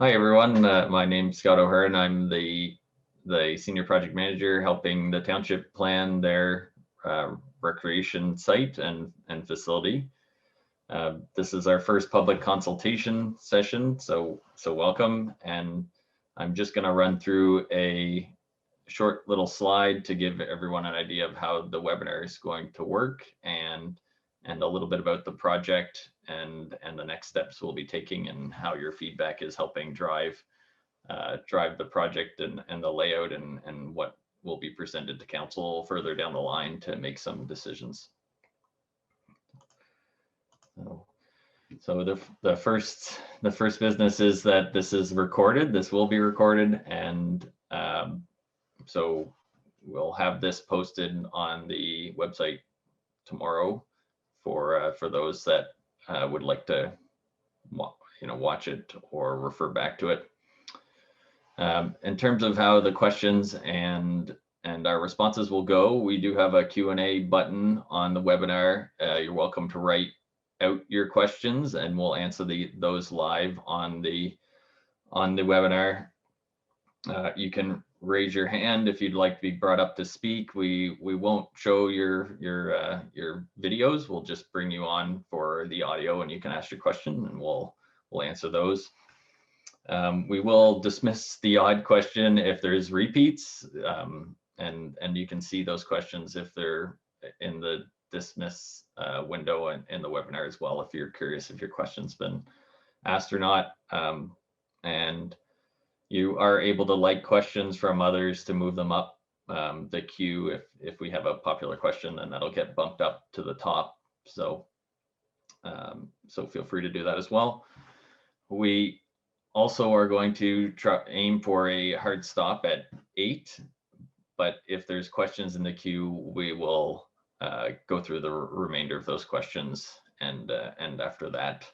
Hi everyone, my name's Scott O'Hare and I'm the Senior Project Manager helping the Township plan their recreation site and facility. This is our first public consultation session, so welcome. And I'm just going to run through a short little slide to give everyone an idea of how the webinar is going to work and a little bit about the project and the next steps we'll be taking and how your feedback is helping drive the project and the layout and what will be presented to council further down the line to make some decisions. So the first business is that this is recorded. This will be recorded, and so we'll have this posted on the website tomorrow for those that would like to watch it or refer back to it. In terms of how the questions and our responses will go, we do have a Q&A button on the webinar. You're welcome to write out your questions and we'll answer those live on the webinar. You can raise your hand if you'd like to be brought up to speak. We won't show your videos. We'll just bring you on for the audio and you can ask your question and we'll answer those. We will dismiss the odd question if there's repeats, and you can see those questions if they're in the dismiss window in the webinar as well, if you're curious if your question's been asked or not. And you are able to like questions from others to move them up the queue. If we have a popular question, then that'll get bumped up to the top. So feel free to do that as well. We also are going to aim for a hard stop at 8, but if there's questions in the queue, we will go through the remainder of those questions and after that.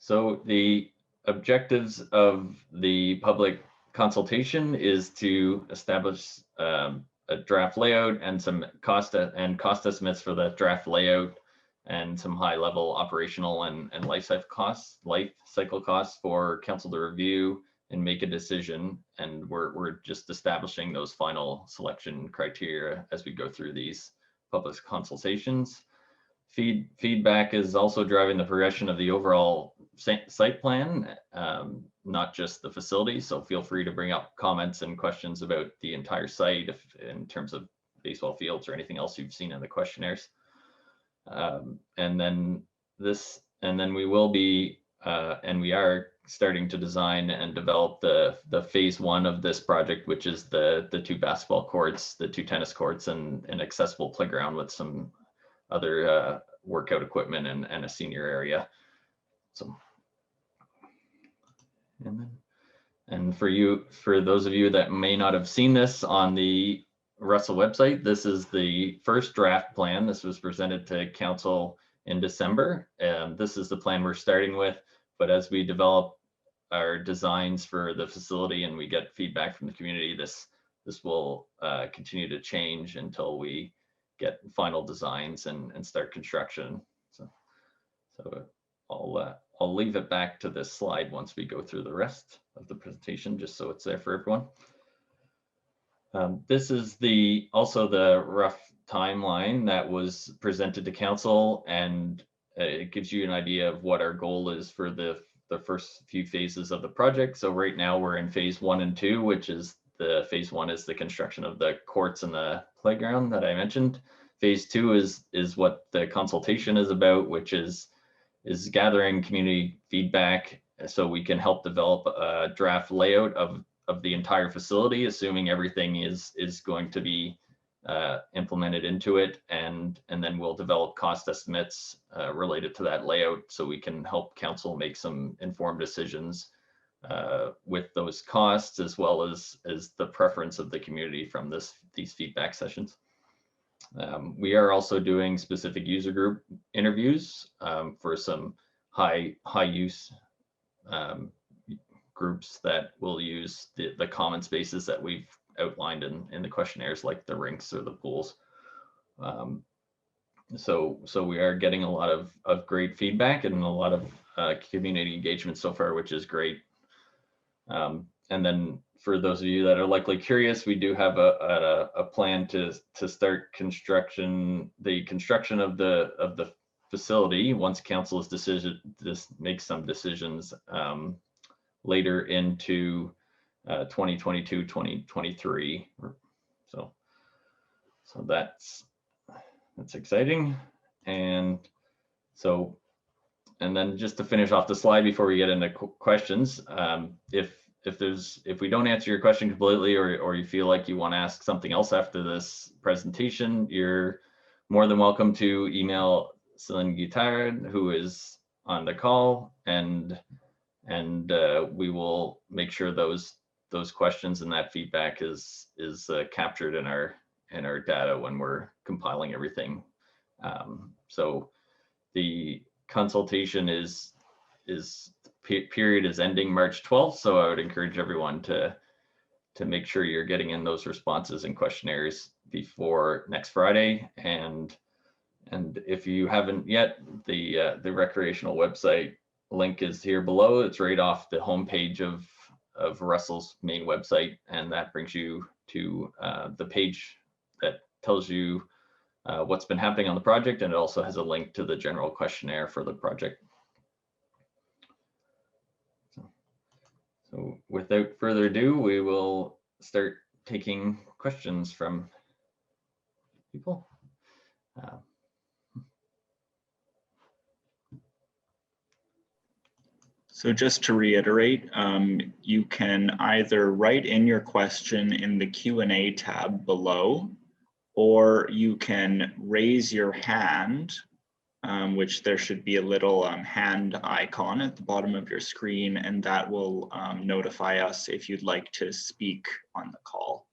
So the objectives of the public consultation is to establish a draft layout and some cost estimates for the draft layout and some high-level operational and life cycle costs for council to review and make a decision. And we're just establishing those final selection criteria as we go through these public consultations. Feedback is also driving the progression of the overall site plan, not just the facility. So feel free to bring up comments and questions about the entire site in terms of baseball fields or anything else you've seen in the questionnaires. And then we will be, and we are starting to design and develop the phase 1 of this project, which is the 2 basketball courts, the 2 tennis courts, and an accessible playground with some other workout equipment and a senior area. So, and for those of you that may not have seen this on the Russell website, this is the first draft plan. This was presented to council in December, and this is the plan we're starting with. But as we develop our designs for the facility and we get feedback from the community, this will continue to change until we get final designs and start construction. So I'll leave it back to this slide once we go through the rest of the presentation, just so it's there for everyone. This is also the rough timeline that was presented to council, and it gives you an idea of what our goal is for the first few phases of the project. So right now we're in phase 1 and 2, which is phase 1 is the construction of the courts and the playground that I mentioned. Phase 2 is what the consultation is about, which is gathering community feedback so we can help develop a draft layout of the entire facility, assuming everything is going to be implemented into it, and then we'll develop cost estimates related to that layout so we can help council make some informed decisions with those costs, as well as the preference of the community from these feedback sessions. We are also doing specific user group interviews for some high use groups that will use the common spaces that we've outlined in the questionnaires, like the rinks or the pools. So we are getting a lot of great feedback and a lot of community engagement so far, which is great. And then for those of you that are likely curious, we do have a plan to start the construction of the facility once council's decision makes some decisions later into 2022, 2023. So that's exciting. And so, and then just to finish off the slide before we get into questions, if we don't answer your question completely, or you feel like you want to ask something else after this presentation, you're more than welcome to email Celine Guittard, who is on the call, and we will make sure those questions and that feedback is captured in our data when we're compiling everything. So the consultation period is ending March 12th. So I would encourage everyone to make sure you're getting in those responses and questionnaires before next Friday. And if you haven't yet, the recreational website link is here below. It's right off the homepage of Russell's main website, and that brings you to the page that tells you what's been happening on the project, and it also has a link to the general questionnaire for the project. So without further ado, we will start taking questions from people. So just to reiterate, you can either write in your question in the Q&A tab below, or you can raise your hand, which there should be a little hand icon at the bottom of your screen, and that will notify us if you'd like to speak on the call.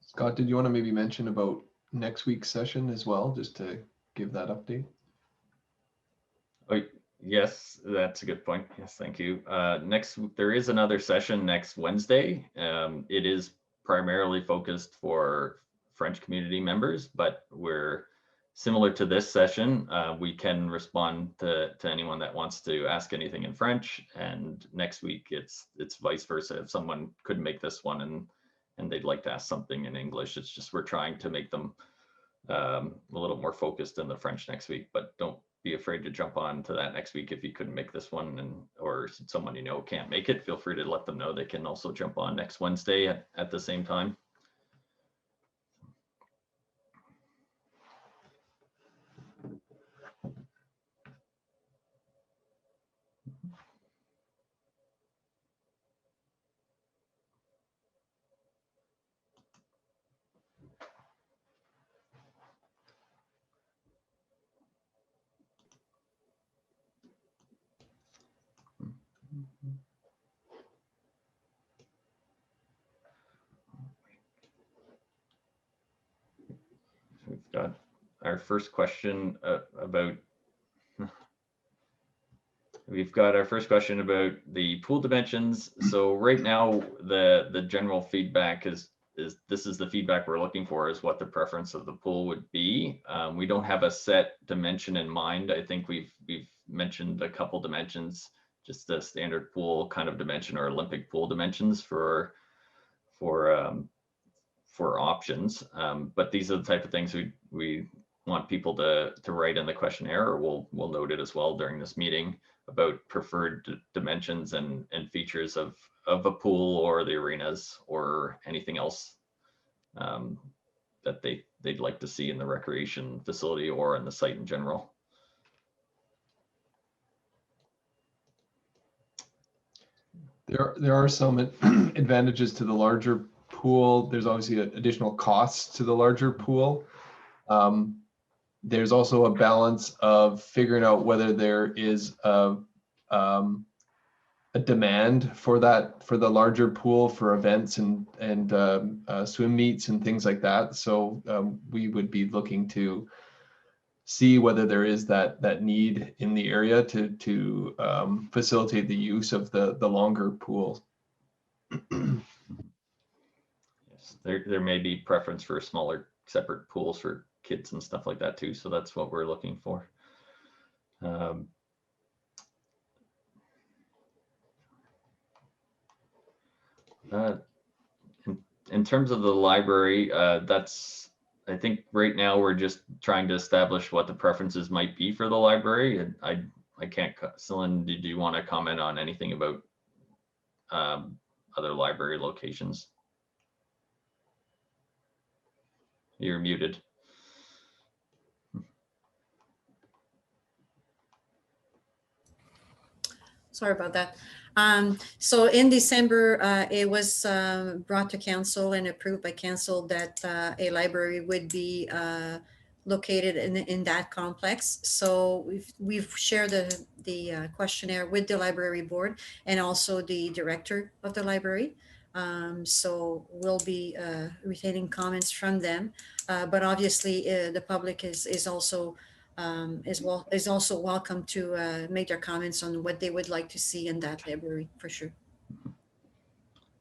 Scott, did you want to maybe mention about next week's session as well, just to give that update? Oh, yes, that's a good point. Yes, thank you. There is another session next Wednesday. It is primarily focused for French community members, but we're similar to this session. We can respond to anyone that wants to ask anything in French, and next week it's vice versa. If someone couldn't make this one and they'd like to ask something in English, it's just we're trying to make them a little more focused in the French next week. But don't be afraid to jump on to that next week if you couldn't make this one, or someone you know can't make it. Feel free to let them know. They can also jump on next Wednesday at the same time. We've got our first question about the pool dimensions. So right now, the general feedback is this is the feedback we're looking for, is what the preference of the pool would be. We don't have a set dimension in mind. I think we've mentioned a couple dimensions, just the standard pool kind of dimension or Olympic pool dimensions for options. But these are the type of things we want people to write in the questionnaire, or we'll note it as well during this meeting, about preferred dimensions and features of a pool or the arenas or anything else that they'd like to see in the recreation facility or in the site in general. There are some advantages to the larger pool. There's obviously additional costs to the larger pool. There's also a balance of figuring out whether there is a a demand for that, for the larger pool for events and swim meets and things like that. So we would be looking to see whether there is that need in the area to facilitate the use of the longer pool. Yes, there may be preference for smaller separate pools for kids and stuff like that too. So that's what we're looking for. In terms of the library, I think right now we're just trying to establish what the preferences might be for the library. And I can't, Celine, did you want to comment on anything about other library locations? You're muted. Sorry about that. So in December, it was brought to council and approved by council that a library would be located in that complex. So we've shared the questionnaire with the library board and also the director of the library. So we'll be retaining comments from them, but obviously the public is also welcome to make their comments on what they would like to see in that library, for sure.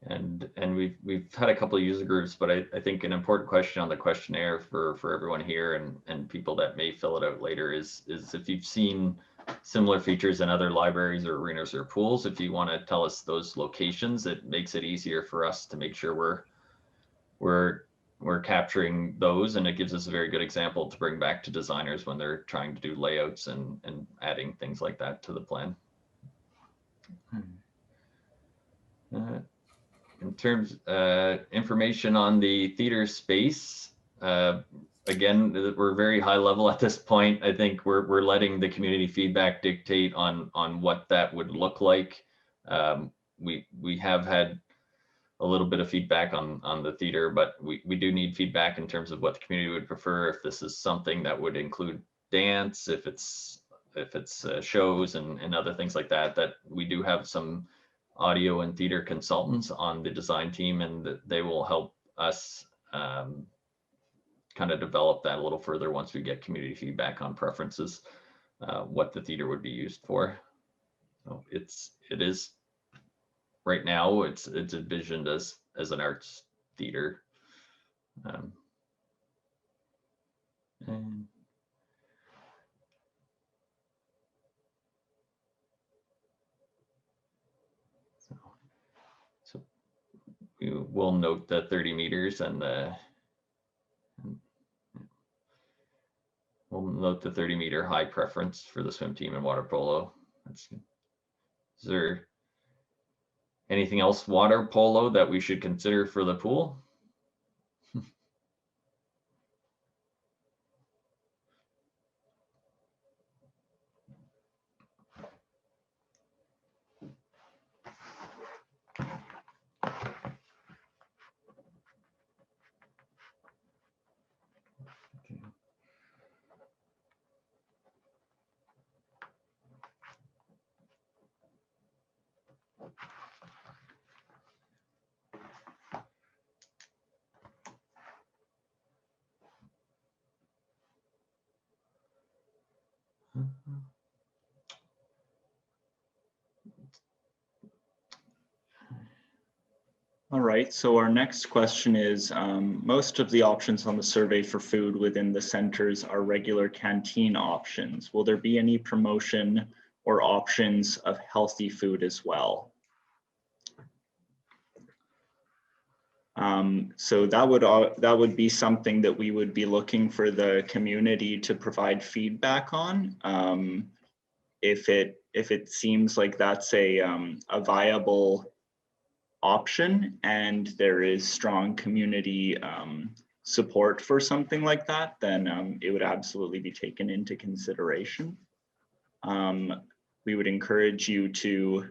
And we've had a couple of user groups, but I think an important question on the questionnaire for everyone here and people that may fill it out later is if you've seen similar features in other libraries or arenas or pools, if you want to tell us those locations, it makes it easier for us to make sure we're capturing those, and it gives us a very good example to bring back to designers when they're trying to do layouts and adding things like that to the plan. In terms information on the theater space, again, we're very high level at this point. I think we're letting the community feedback dictate on what that would look like. We have had a little bit of feedback on the theater, but we do need feedback in terms of what the community would prefer. If this is something that would include dance, if it's shows and other things like that. That we do have some audio and theater consultants on the design team, and they will help us kind of develop that a little further once we get community feedback on preferences, what the theater would be used for. So it is right now it's envisioned as an arts theater. So we will note the 30 meters and we'll note the 30-meter high preference for the swim team and water polo. Is there anything else water polo that we should consider for the pool? All right, so our next question is, most of the options on the survey for food within the centers are regular canteen options. Will there be any promotion or options of healthy food as well? So that would be something that we would be looking for the community to provide feedback on. If it seems like that's a viable option and there is strong community support for something like that, then it would absolutely be taken into consideration. We would encourage you to,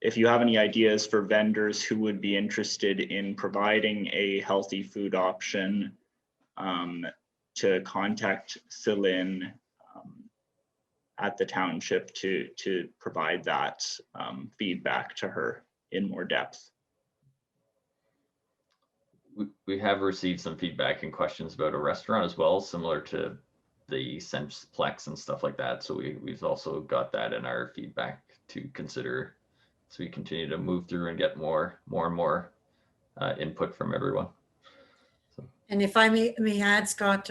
if you have any ideas for vendors who would be interested in providing a healthy food option, to contact Celine at the township to provide that feedback to her in more depth. We have received some feedback and questions about a restaurant as well, similar to the Sensplex and stuff like that. So we've also got that in our feedback to consider. So we continue to move through and get more and more input from everyone. And if I may add, Scott,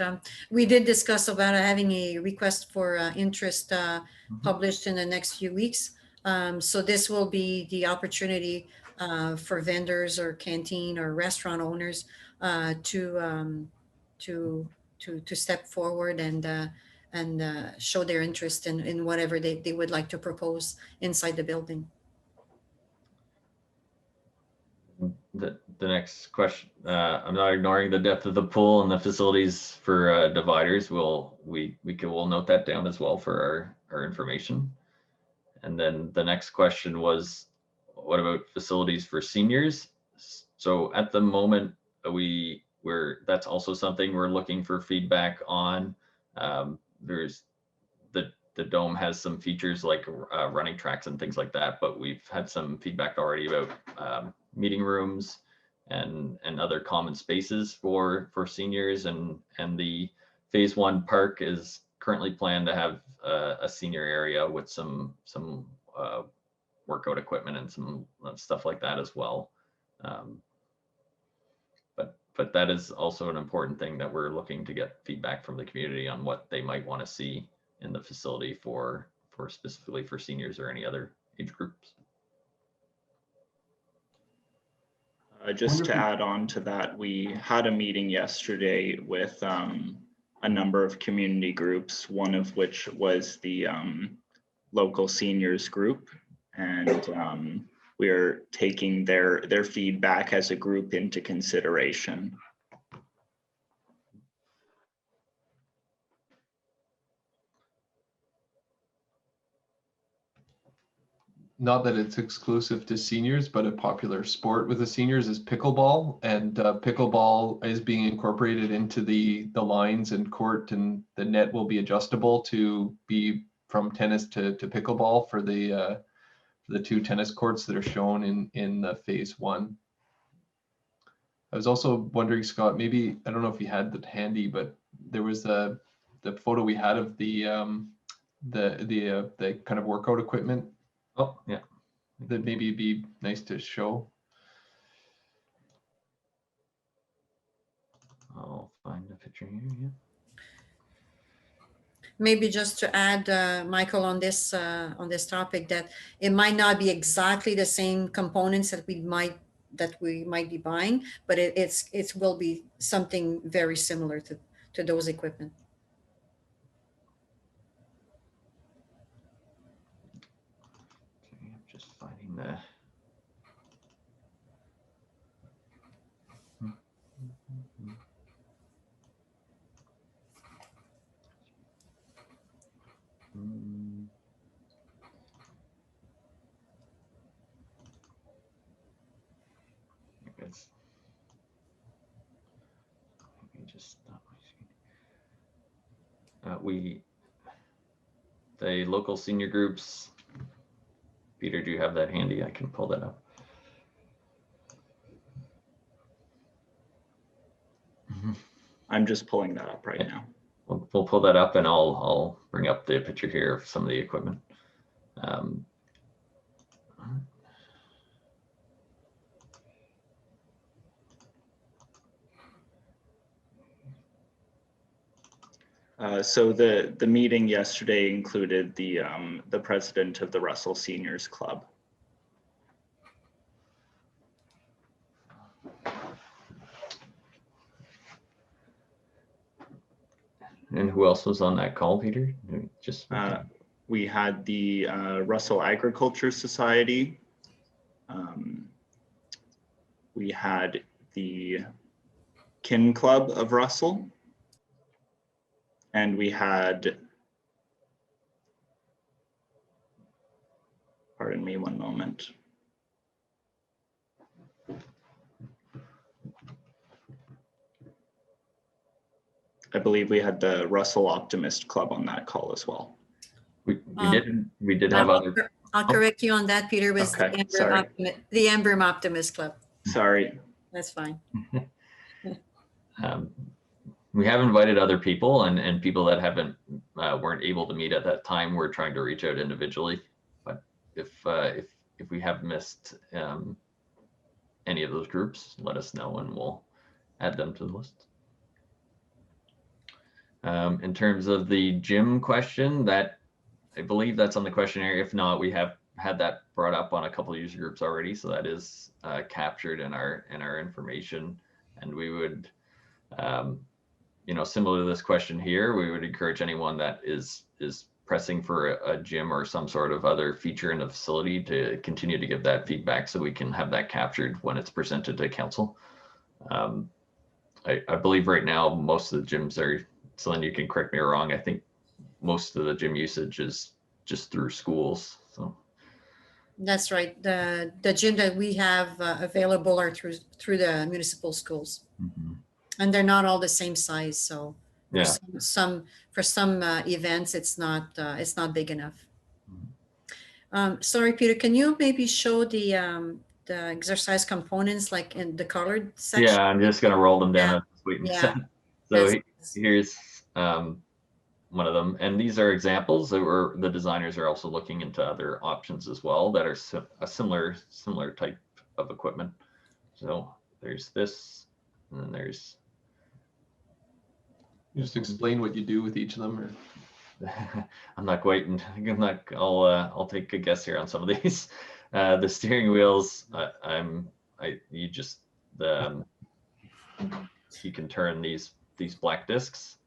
we did discuss about having a request for interest published in the next few weeks. So this will be the opportunity for vendors or canteen or restaurant owners to step forward and show their interest in whatever they would like to propose inside the building. The next question, I'm not ignoring the depth of the pool and the facilities for dividers. We'll note that down as well for our information. And then the next question was, what about facilities for seniors? So at the moment, that's also something we're looking for feedback on. There's the dome has some features like running tracks and things like that, but we've had some feedback already about meeting rooms and other common spaces for seniors, and the phase 1 park is currently planned to have a senior area with some workout equipment and some stuff like that as well. But that is also an important thing that we're looking to get feedback from the community on what they might want to see in the facility for specifically for seniors or any other age groups. Just to add on to that, we had a meeting yesterday with a number of community groups, one of which was the local seniors group, and we're taking their feedback as a group into consideration. Not that it's exclusive to seniors, but a popular sport with the seniors is pickleball, and pickleball is being incorporated into the lines and court, and the net will be adjustable to be from tennis to pickleball for the 2 tennis courts that are shown in the phase 1. I was also wondering, Scott, maybe, I don't know if you had that handy, but there was the photo we had of the kind of workout equipment. Oh, yeah. That maybe be nice to show. I'll find a picture here. Yeah. Maybe just to add, Michael, on this topic, that it might not be exactly the same components that we might be buying, but it will be something very similar to those equipment. Okay, I'm just finding the. Let me just stop my screen. The local senior groups. Peter, do you have that handy? I can pull that up. I'm just pulling that up right now. We'll pull that up, and I'll bring up the picture here of some of the equipment. So the meeting yesterday included the president of the Russell Seniors Club. And who else was on that call, Peter? Just we had the Russell Agriculture Society. We had the Kin Club of Russell. And we had, pardon me one moment. I believe we had the Russell Optimist Club on that call as well. We did have other. I'll correct you on that, Peter, was Okay, sorry. the Ember Optimist Club. Sorry. That's fine. We have invited other people, and people that haven't weren't able to meet at that time. We're trying to reach out individually. But if we have missed any of those groups, let us know and we'll add them to the list. In terms of the gym question, that I believe that's on the questionnaire. If not, we have had that brought up on a couple of user groups already, so that is captured in our information. And we would, you know, similar to this question here, we would encourage anyone that is pressing for a gym or some sort of other feature in the facility to continue to give that feedback so we can have that captured when it's presented to council. I believe right now most of the gyms are, Celine, you can correct me wrong, I think most of the gym usage is just through schools. So That's right. The gym that we have available are through the municipal schools, and they're not all the same size. So yeah, for some events, it's not big enough. Sorry, Peter, can you maybe show the exercise components like in the colored section? yeah, I'm just gonna roll them down. Yeah. So here's one of them, and these are examples that the designers are also looking into other options as well that are a similar type of equipment. So there's this, and then there's. You just explain what you do with each of them, or I'm not quite. I'll take a guess here on some of these. The steering wheels. You can turn these black discs.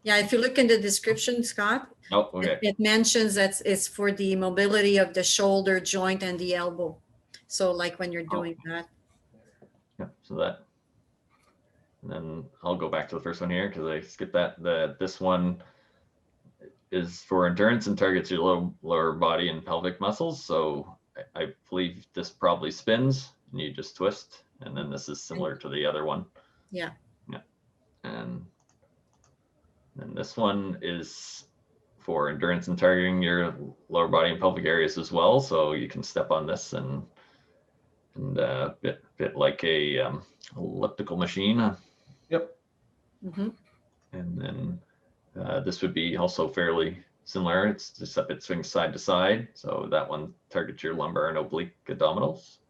Yeah, if you look in the description, Scott, oh, okay. it mentions that it's for the mobility of the shoulder joint and the elbow. So like when you're doing that. Yeah, so that. And then I'll go back to the first one here because I skipped that. This one is for endurance and targets your lower body and pelvic muscles. So I believe this probably spins and you just twist. And then this is similar to the other one. Yeah. Yeah. And then this one is for endurance and targeting your lower body and pelvic areas as well. So you can step on this and bit like a elliptical machine. Yep. Mm-hmm. And then this would be also fairly similar. It's just up, it swings side to side. So that one targets your lumbar and oblique abdominals.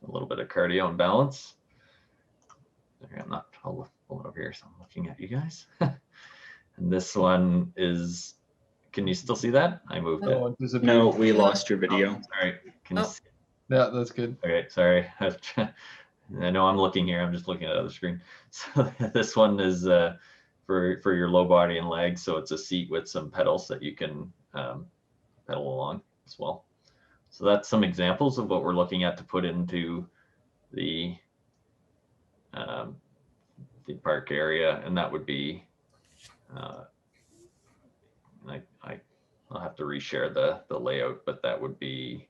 A little bit of cardio and balance. I'll pull it over here, so I'm looking at you guys. And this one is, can you still see that? I moved it. No, we lost your video. Oh, sorry. Can you see? Yeah, that's good. Okay, sorry. I know I'm looking here. I'm just looking at the other screen. So this one is for your low body and legs. So it's a seat with some pedals that you can pedal along as well. So that's some examples of what we're looking at to put into the park area, and that would be. I'll have to reshare the layout, but that would be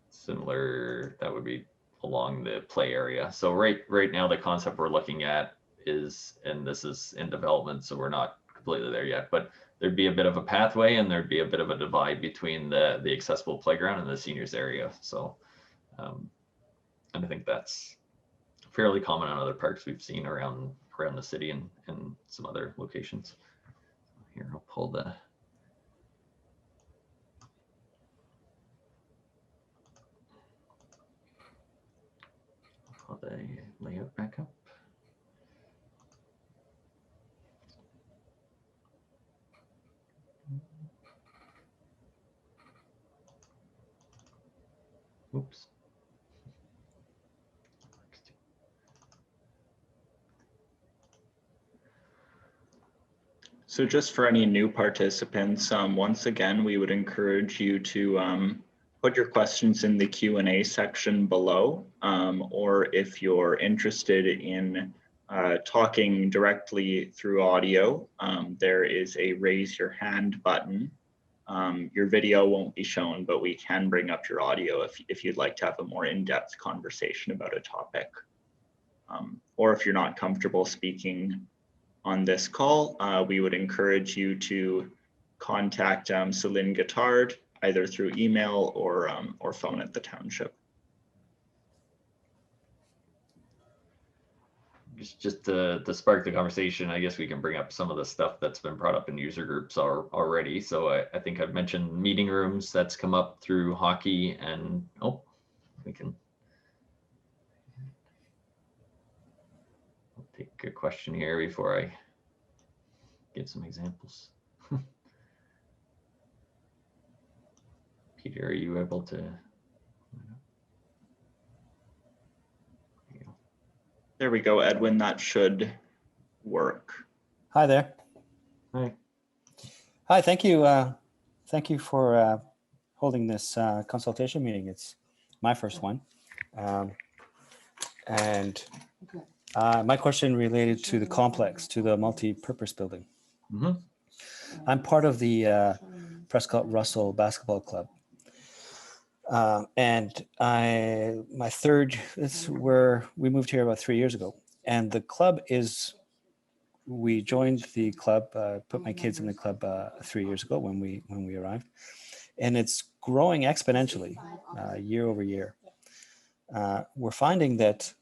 similar. That would be along the play area. So right now the concept we're looking at is, and this is in development, so we're not completely there yet, but there'd be a bit of a pathway and there'd be a bit of a divide between the accessible playground and the seniors area. So and I think that's fairly common on other parks we've seen around the city and some other locations. Here, I'll pull the layout back up. Oops. So just for any new participants, once again, we would encourage you to put your questions in the Q&A section below, or if you're interested in talking directly through audio, there is a raise your hand button. Your video won't be shown, but we can bring up your audio if you'd like to have a more in-depth conversation about a topic. Or if you're not comfortable speaking on this call, we would encourage you to contact Celine Guittard either through email or phone at the township. Just to spark the conversation, I guess we can bring up some of the stuff that's been brought up in user groups already. So I think I've mentioned meeting rooms that's come up through hockey, and we can take a question here before I give some examples. Peter, are you able to? There we go, Edwin, that should work. Hi there. Hi. Hi, thank you. Thank you for holding this consultation meeting. It's my first one. And my question related to the complex, to the multi-purpose building. Mm-hmm. I'm part of the Prescott Russell Basketball Club. And my third, it's where we moved here about 3 years ago. And the club we joined the club, put my kids in the club 3 years ago when we arrived. And it's growing exponentially year over year. We're finding that,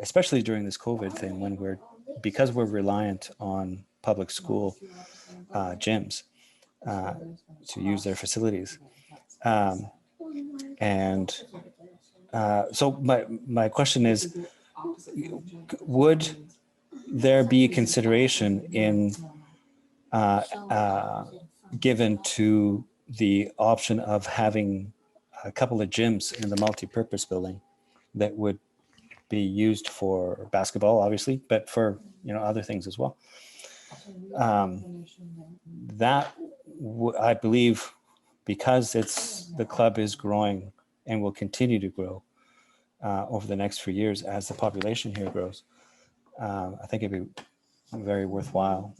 especially during this COVID thing, because we're reliant on public school gyms to use their facilities. So my question is, would there be consideration in given to the option of having a couple of gyms in the multi-purpose building that would be used for basketball, obviously, but for other things as well? I believe, because the club is growing and will continue to grow over the next few years as the population here grows, I think it'd be very worthwhile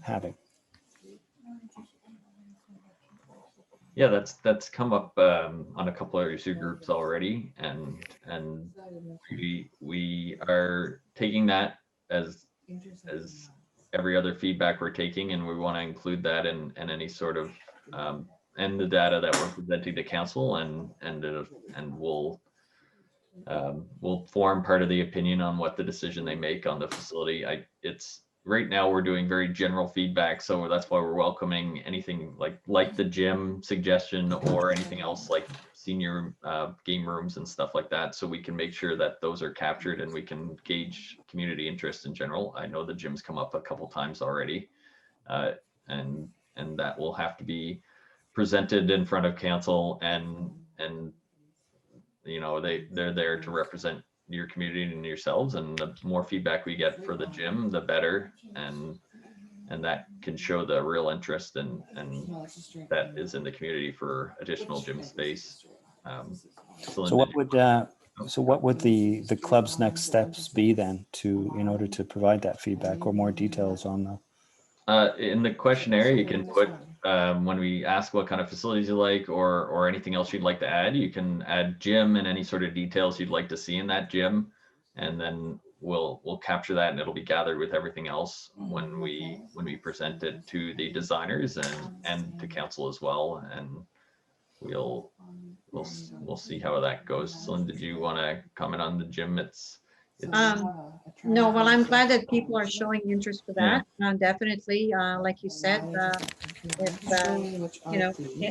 having. Yeah, that's come up on a couple of user groups already, and we are taking that as every other feedback we're taking, and we want to include that in any sort of and the data that we're presenting to council, and we'll form part of the opinion on what the decision they make on the facility. It's right now we're doing very general feedback, so that's why we're welcoming anything like the gym suggestion or anything else like senior game rooms and stuff like that, so we can make sure that those are captured and we can gauge community interest in general. I know the gym's come up a couple times already, and that will have to be presented in front of council, and they're there to represent your community and yourselves, and the more feedback we get for the gym, the better, and that can show the real interest and that is in the community for additional gym space. So what would the club's next steps be then in order to provide that feedback or more details on that? In the questionnaire, you can put when we ask what kind of facilities you like or anything else you'd like to add, you can add gym and any sort of details you'd like to see in that gym, and then we'll capture that, and it'll be gathered with everything else when we present it to the designers and to council as well, and we'll see how that goes. Celine, did you want to comment on the gym? No, well, I'm glad that people are showing interest for that. Definitely, like you said,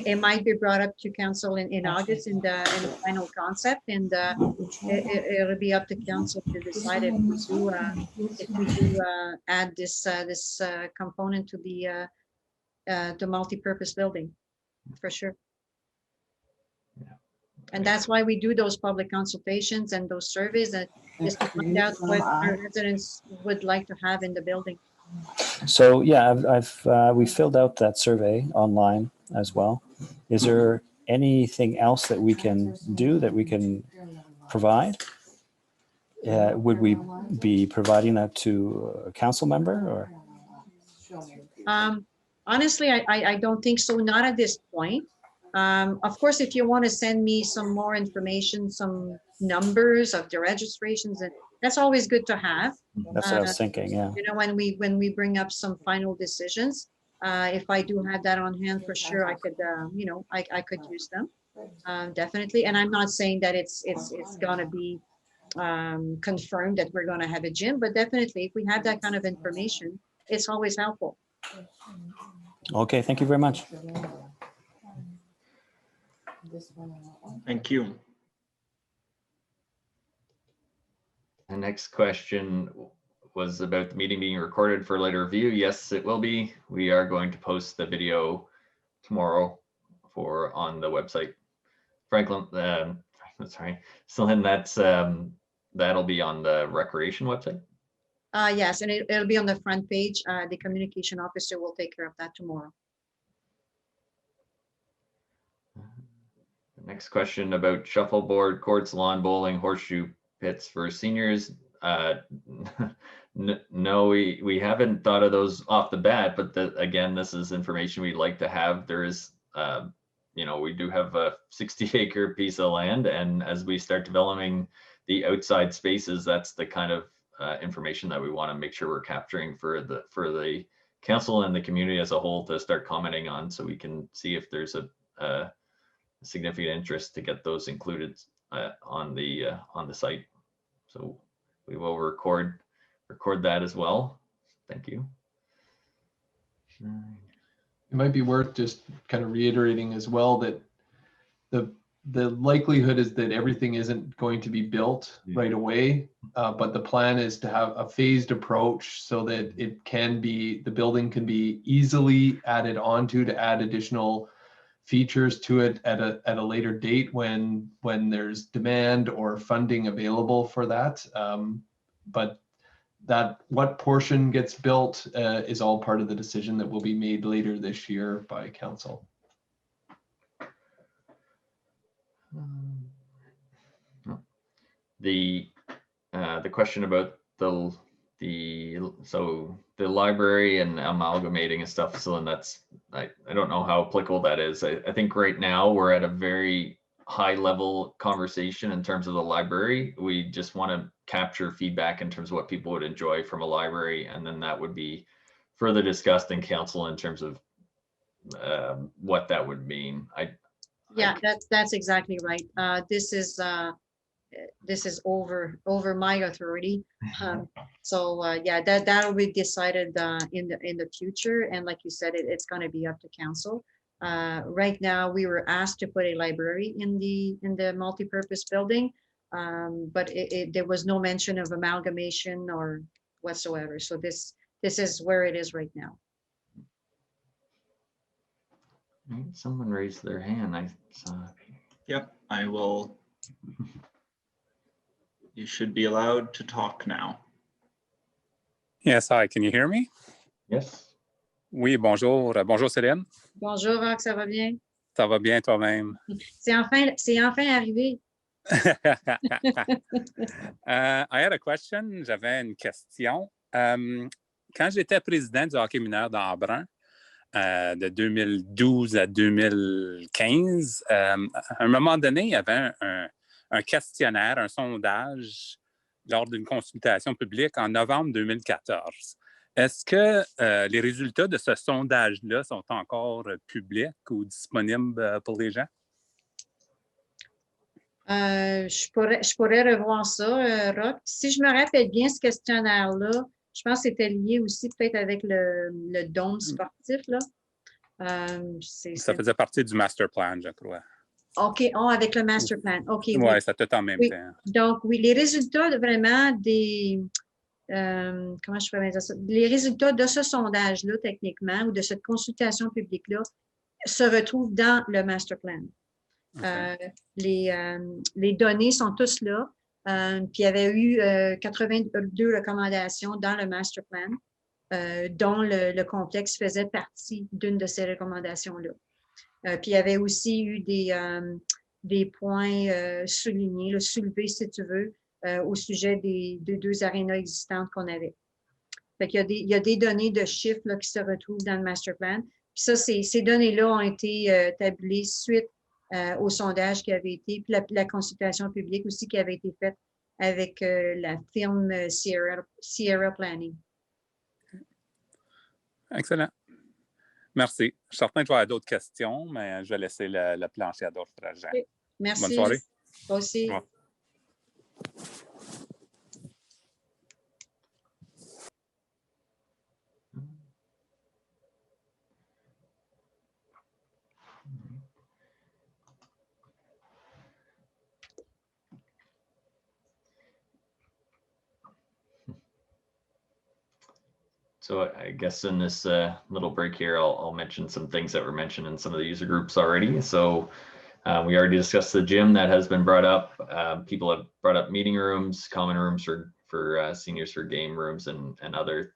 it might be brought up to council in August in the final concept, and it'll be up to council to decide if we do add this component to the multi-purpose building, for sure. And that's why we do those public consultations and those surveys, just to find out what our residents would like to have in the building. So yeah, we filled out that survey online as well. Is there anything else that we can do, that we can provide? Would we be providing that to a council member, or? Honestly, I don't think so, not at this point. Of course, if you want to send me some more information, some numbers of the registrations that's always good to have. That's what I was thinking, yeah. You know, when we bring up some final decisions, if I do have that on hand, for sure, I could, you know, I could use them, definitely. And I'm not saying that it's gonna be confirmed that we're gonna have a gym, but definitely, if we have that kind of information, it's always helpful. Okay, thank you very much. Thank you. The next question was about the meeting being recorded for later review. Yes, it will be. We are going to post the video tomorrow on the website. Franklin, sorry, Celine, that'll be on the recreation website. Yes, and it'll be on the front page. The communication officer will take care of that tomorrow. The next question about shuffleboard courts, lawn bowling, horseshoe pits for seniors. No, we haven't thought of those off the bat, but again, this is information we'd like to have. There is, you know, we do have a 60-acre piece of land, and as we start developing the outside spaces, that's the kind of information that we want to make sure we're capturing for the council and the community as a whole to start commenting on, so we can see if there's a significant interest to get those included on the site. So we will record that as well. Thank you. It might be worth just kind of reiterating as well that the likelihood is that everything isn't going to be built right away, but the plan is to have a phased approach so that the building can be easily added onto to add additional features to it at a later date when there's demand or funding available for that. But that what portion gets built is all part of the decision that will be made later this year by council. The question about the library and amalgamating and stuff, so that's I don't know how applicable that is. I think right now we're at a very high level conversation in terms of the library. We just want to capture feedback in terms of what people would enjoy from a library, and then that would be further discussed in council in terms of what that would mean. That's exactly right. This is over my authority. Yeah, that'll be decided in the future, and like you said, it's going to be up to council. Right now, we were asked to put a library in the multi-purpose building, but there was no mention of amalgamation or whatsoever. So this is where it is right now. Someone raised their hand. I saw. Yep, I will. You should be allowed to talk now. Yes, hi, can you hear me? Yes. Oui, bonjour. Bonjour, Céline. Bonjour, Rox, ça va bien? Ça va bien toi-même? C'est enfin arrivé. I had a question. J'avais une question. Quand j'étais président du hockey mineur d'Embrun, de 2012 à 2015, à un moment donné, il y avait un questionnaire, un sondage lors d'une consultation publique en novembre 2014. Est-ce que les résultats de ce sondage-là sont encore publics ou disponibles pour les gens? Je pourrais revoir ça, Roch. Si je me rappelle bien, ce questionnaire-là, je pense que c'était lié aussi peut-être avec le dôme sportif, là. Ça faisait partie du master plan, je crois. OK, avec le master plan. OK. Oui, ça tout en même temps. Donc, oui, les résultats vraiment des... comment je pourrais dire ça? Les résultats de ce sondage-là, techniquement, ou de cette consultation publique-là, se retrouvent dans le master plan. Okay. Les données sont tous là. Puis il y avait eu 82 recommandations dans le master plan, dont le complexe faisait partie d'une de ces recommandations-là. Puis il y avait aussi eu des points soulignés, soulevés, si tu veux, au sujet des deux arénas existantes qu'on avait. Fait qu'il y a des données de chiffres là, qui se retrouvent dans le master plan. Puis ça, ces données-là ont été tablées suite au sondage qui avait été, puis la consultation publique aussi qui avait été faite avec la firme Sierra Planning. Excellent. Merci. Je suis certain que je vais avoir d'autres questions, mais je vais laisser le plancher à d'autres gens. Okay. Merci. Bonne soirée. Toi aussi. Ouais. So I guess in this little break here, I'll mention some things that were mentioned in some of the user groups already. So we already discussed the gym that has been brought up. People have brought up meeting rooms, common rooms for seniors, for game rooms, and other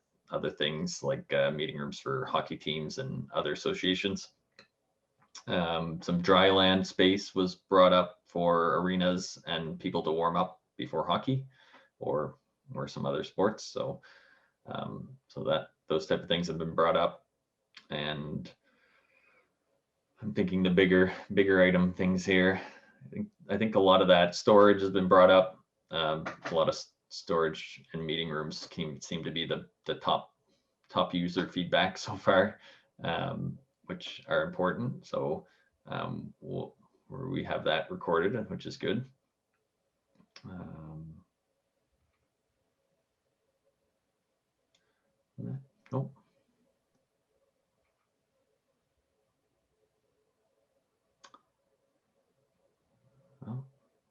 things like meeting rooms for hockey teams and other associations. Some dry land space was brought up for arenas and people to warm up before hockey or some other sports. So that those type of things have been brought up, and I'm thinking the bigger item things here. I think a lot of that storage has been brought up. A lot of storage and meeting rooms seem to be the top user feedback so far, which are important. So we have that recorded, which is good. Oh. Well,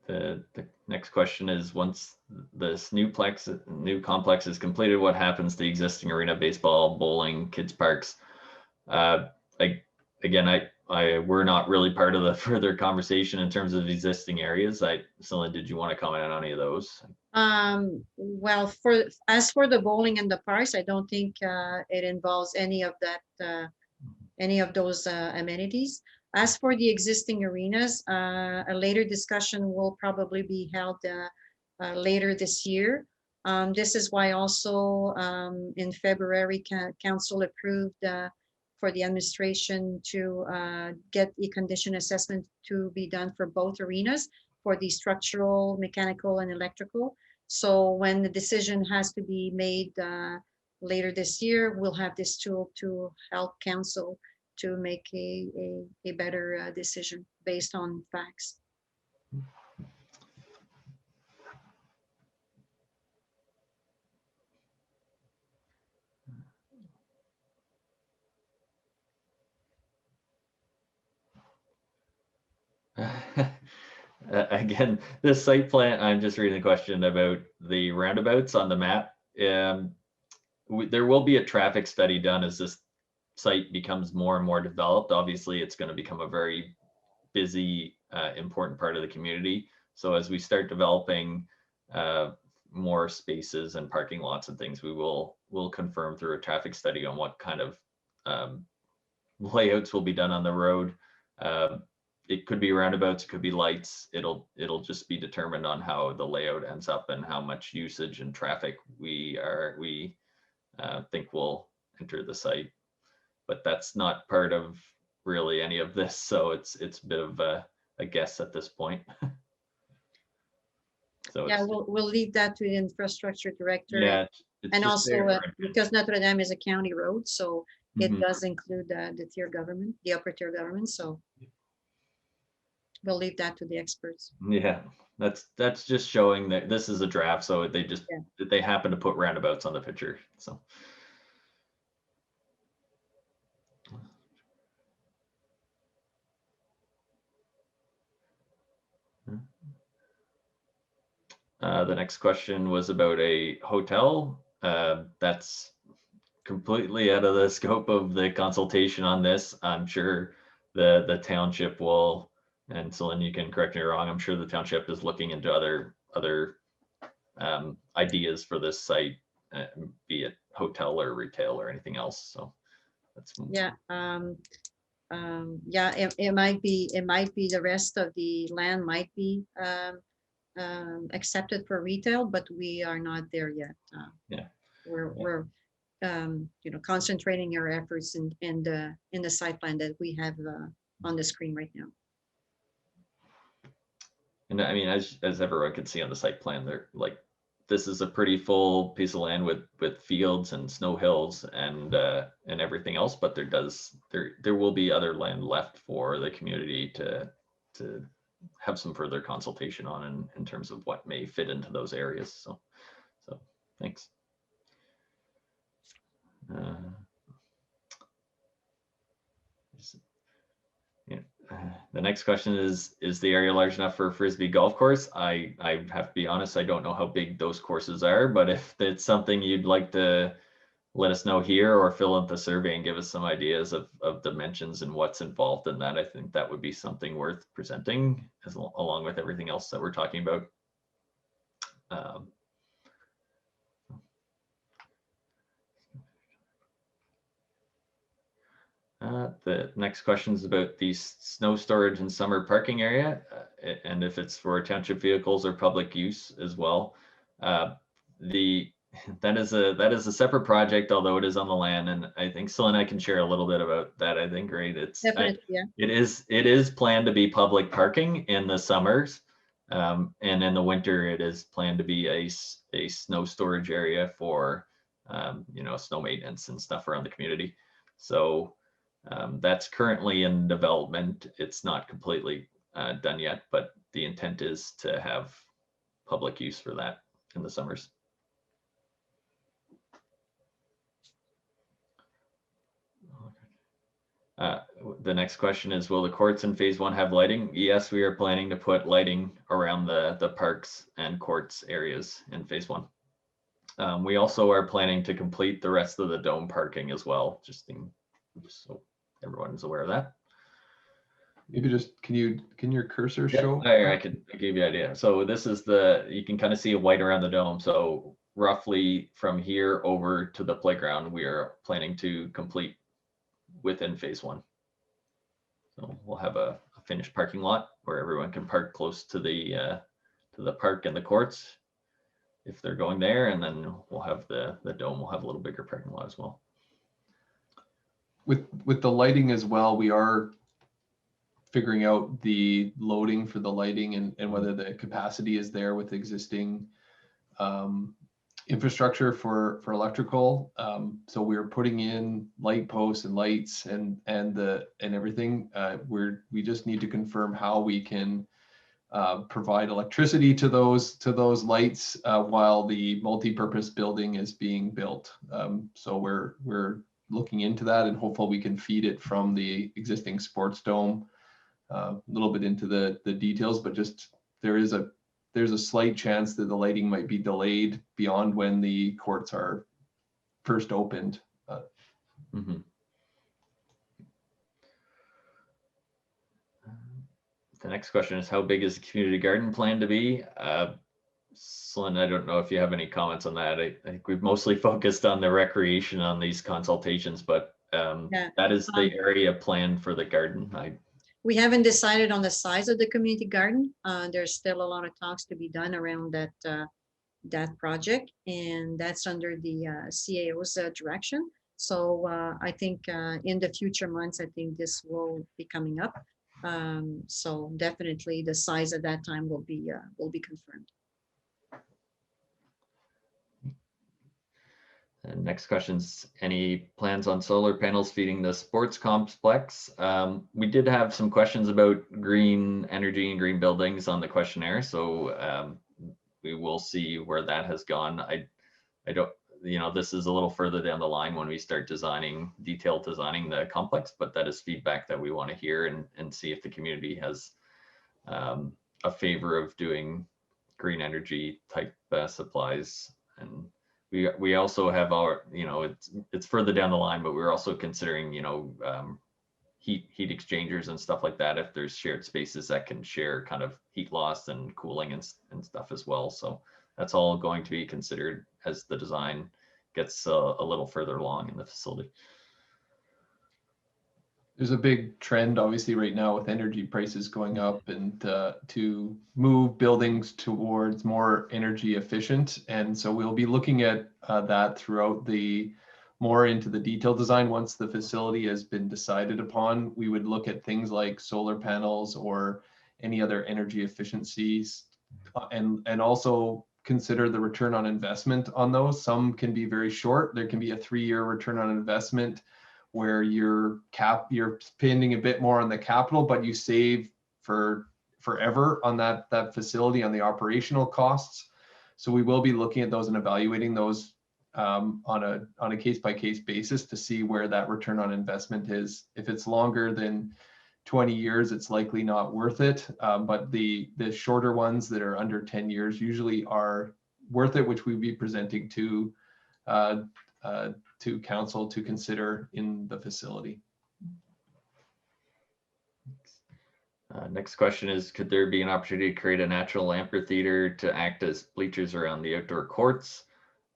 the next question is, once this new complex is completed, what happens to the existing arena, baseball, bowling, kids parks? Again, we're not really part of the further conversation in terms of existing areas. Celine, did you want to comment on any of those? Well, as for the bowling and the parks, I don't think it involves any of that, any of those amenities. As for the existing arenas, a later discussion will probably be held later this year. This is why also in February, Council approved for the administration to get a condition assessment to be done for both arenas, for the structural, mechanical, and electrical. So when the decision has to be made later this year, we'll have this tool to help Council to make a better decision based on facts. Again, this site plan, I'm just reading the question about the roundabouts on the map. There will be a traffic study done as this site becomes more and more developed. Obviously, it's going to become a very busy, important part of the community. So as we start developing more spaces and parking lots and things, we'll confirm through a traffic study on what kind of layouts will be done on the road. It could be roundabouts, it could be lights. It'll just be determined on how the layout ends up and how much usage and traffic we think will enter the site. But that's not part of really any of this, so it's a bit of a guess at this point. So yeah, we'll leave that to the infrastructure director. Yeah, and also because Notre Dame is a county road, so it does include the tier government, the upper tier government. So we'll leave that to the experts. Yeah, that's just showing that this is a draft, so they happen to put roundabouts on the picture. So. The next question was about a hotel. That's completely out of the scope of the consultation on this. I'm sure the township will, and Celine, you can correct me wrong, I'm sure the township is looking into other ideas for this site, be it hotel or retail or anything else. So that's yeah. Yeah, it might be the rest of the land might be accepted for retail, but we are not there yet. Yeah, we're concentrating our efforts in the site plan that we have on the screen right now. And I mean, as everyone can see on the site plan, they're like, this is a pretty full piece of land with fields and snow hills and everything else, but there will be other land left for the community to have some further consultation on in terms of what may fit into those areas. So thanks. The next question is the area large enough for a Frisbee golf course? I have to be honest, I don't know how big those courses are, but if it's something you'd like to let us know here or fill out the survey and give us some ideas of dimensions and what's involved in that, I think that would be something worth presenting along with everything else that we're talking about. The next question is about the snow storage and summer parking area, and if it's for township vehicles or public use as well. That is a separate project, although it is on the land, and I think Selena can share a little bit about that. I think, right? Definitely, yeah. It is planned to be public parking in the summers, and in the winter it is planned to be a snow storage area for snow maintenance and stuff around the community. So that's currently in development. It's not completely done yet, but the intent is to have public use for that in the summers. The next question is, will the courts in phase 1 have lighting? Yes, we are planning to put lighting around the parks and courts areas in phase 1. We also are planning to complete the rest of the dome parking as well, just so everyone's aware of that. Maybe just, can your cursor show? I could give you an idea. So this is you can kind of see a white around the dome. So roughly from here over to the playground, we are planning to complete within phase 1. So we'll have a finished parking lot where everyone can park close to the park and the courts if they're going there, and then we'll have the dome. We'll have a little bigger parking lot as well. With the lighting as well, we are figuring out the loading for the lighting and whether the capacity is there with existing infrastructure for electrical. So we're putting in light posts and lights and everything. We just need to confirm how we can provide electricity to those lights while the multi-purpose building is being built. So we're looking into that, and hopefully we can feed it from the existing sports dome. A little bit into the details, but just there's a slight chance that the lighting might be delayed beyond when the courts are first opened. Mm-hmm. The next question is, how big is the community garden planned to be? Slyn, I don't know if you have any comments on that. I think we've mostly focused on the recreation on these consultations, but that is the area planned for the garden. We haven't decided on the size of the community garden. There's still a lot of talks to be done around that project, and that's under the CAO's direction. So I think in the future months, I think this will be coming up. So definitely the size at that time will be confirmed. And next question's, any plans on solar panels feeding the sports complex? We did have some questions about green energy and green buildings on the questionnaire, so we will see where that has gone. I don't, this is a little further down the line when we start detailed designing the complex, but that is feedback that we want to hear and see if the community has a favor of doing green energy type supplies. And we also have our, it's further down the line, but we're also considering, heat exchangers and stuff like that, if there's shared spaces that can share kind of heat loss and cooling and stuff as well. So that's all going to be considered as the design gets a little further along in the facility. There's a big trend, obviously, right now with energy prices going up, and to move buildings towards more energy efficient. And so we'll be looking at that throughout more into the detailed design. Once the facility has been decided upon, we would look at things like solar panels or any other energy efficiencies, and also consider the return on investment on those. Some can be very short. There can be a 3-year return on investment where you're spending a bit more on the capital, but you save for forever on that facility, on the operational costs. So we will be looking at those and evaluating those on a case-by-case basis to see where that return on investment is. If it's longer than 20 years, it's likely not worth it. But the shorter ones that are under 10 years usually are worth it, which we'd be presenting to council to consider in the facility. Next question is, could there be an opportunity to create a natural amphitheater to act as bleachers around the outdoor courts?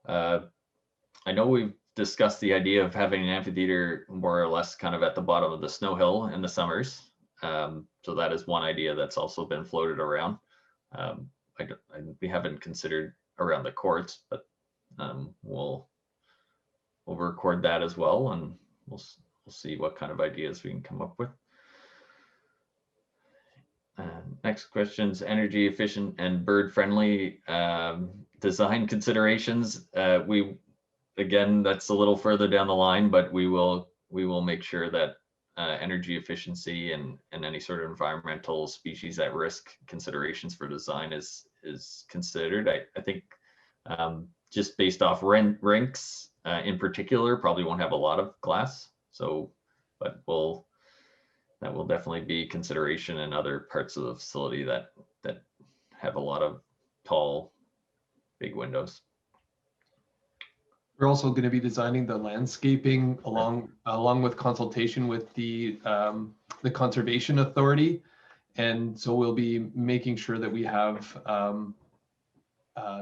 I know we've discussed the idea of having an amphitheater more or less kind of at the bottom of the snow hill in the summers. So that is one idea that's also been floated around. We haven't considered around the courts, but we'll record that as well, and we'll see what kind of ideas we can come up with. Next question is energy efficient and bird friendly design considerations. Again, that's a little further down the line, but we will make sure that energy efficiency and any sort of environmental species at risk considerations for design is considered. I think just based off rinks in particular, probably won't have a lot of glass. So, but that will definitely be consideration in other parts of the facility that have a lot of tall, big windows. We're also going to be designing the landscaping along with consultation with the Conservation Authority, and so we'll be making sure that we have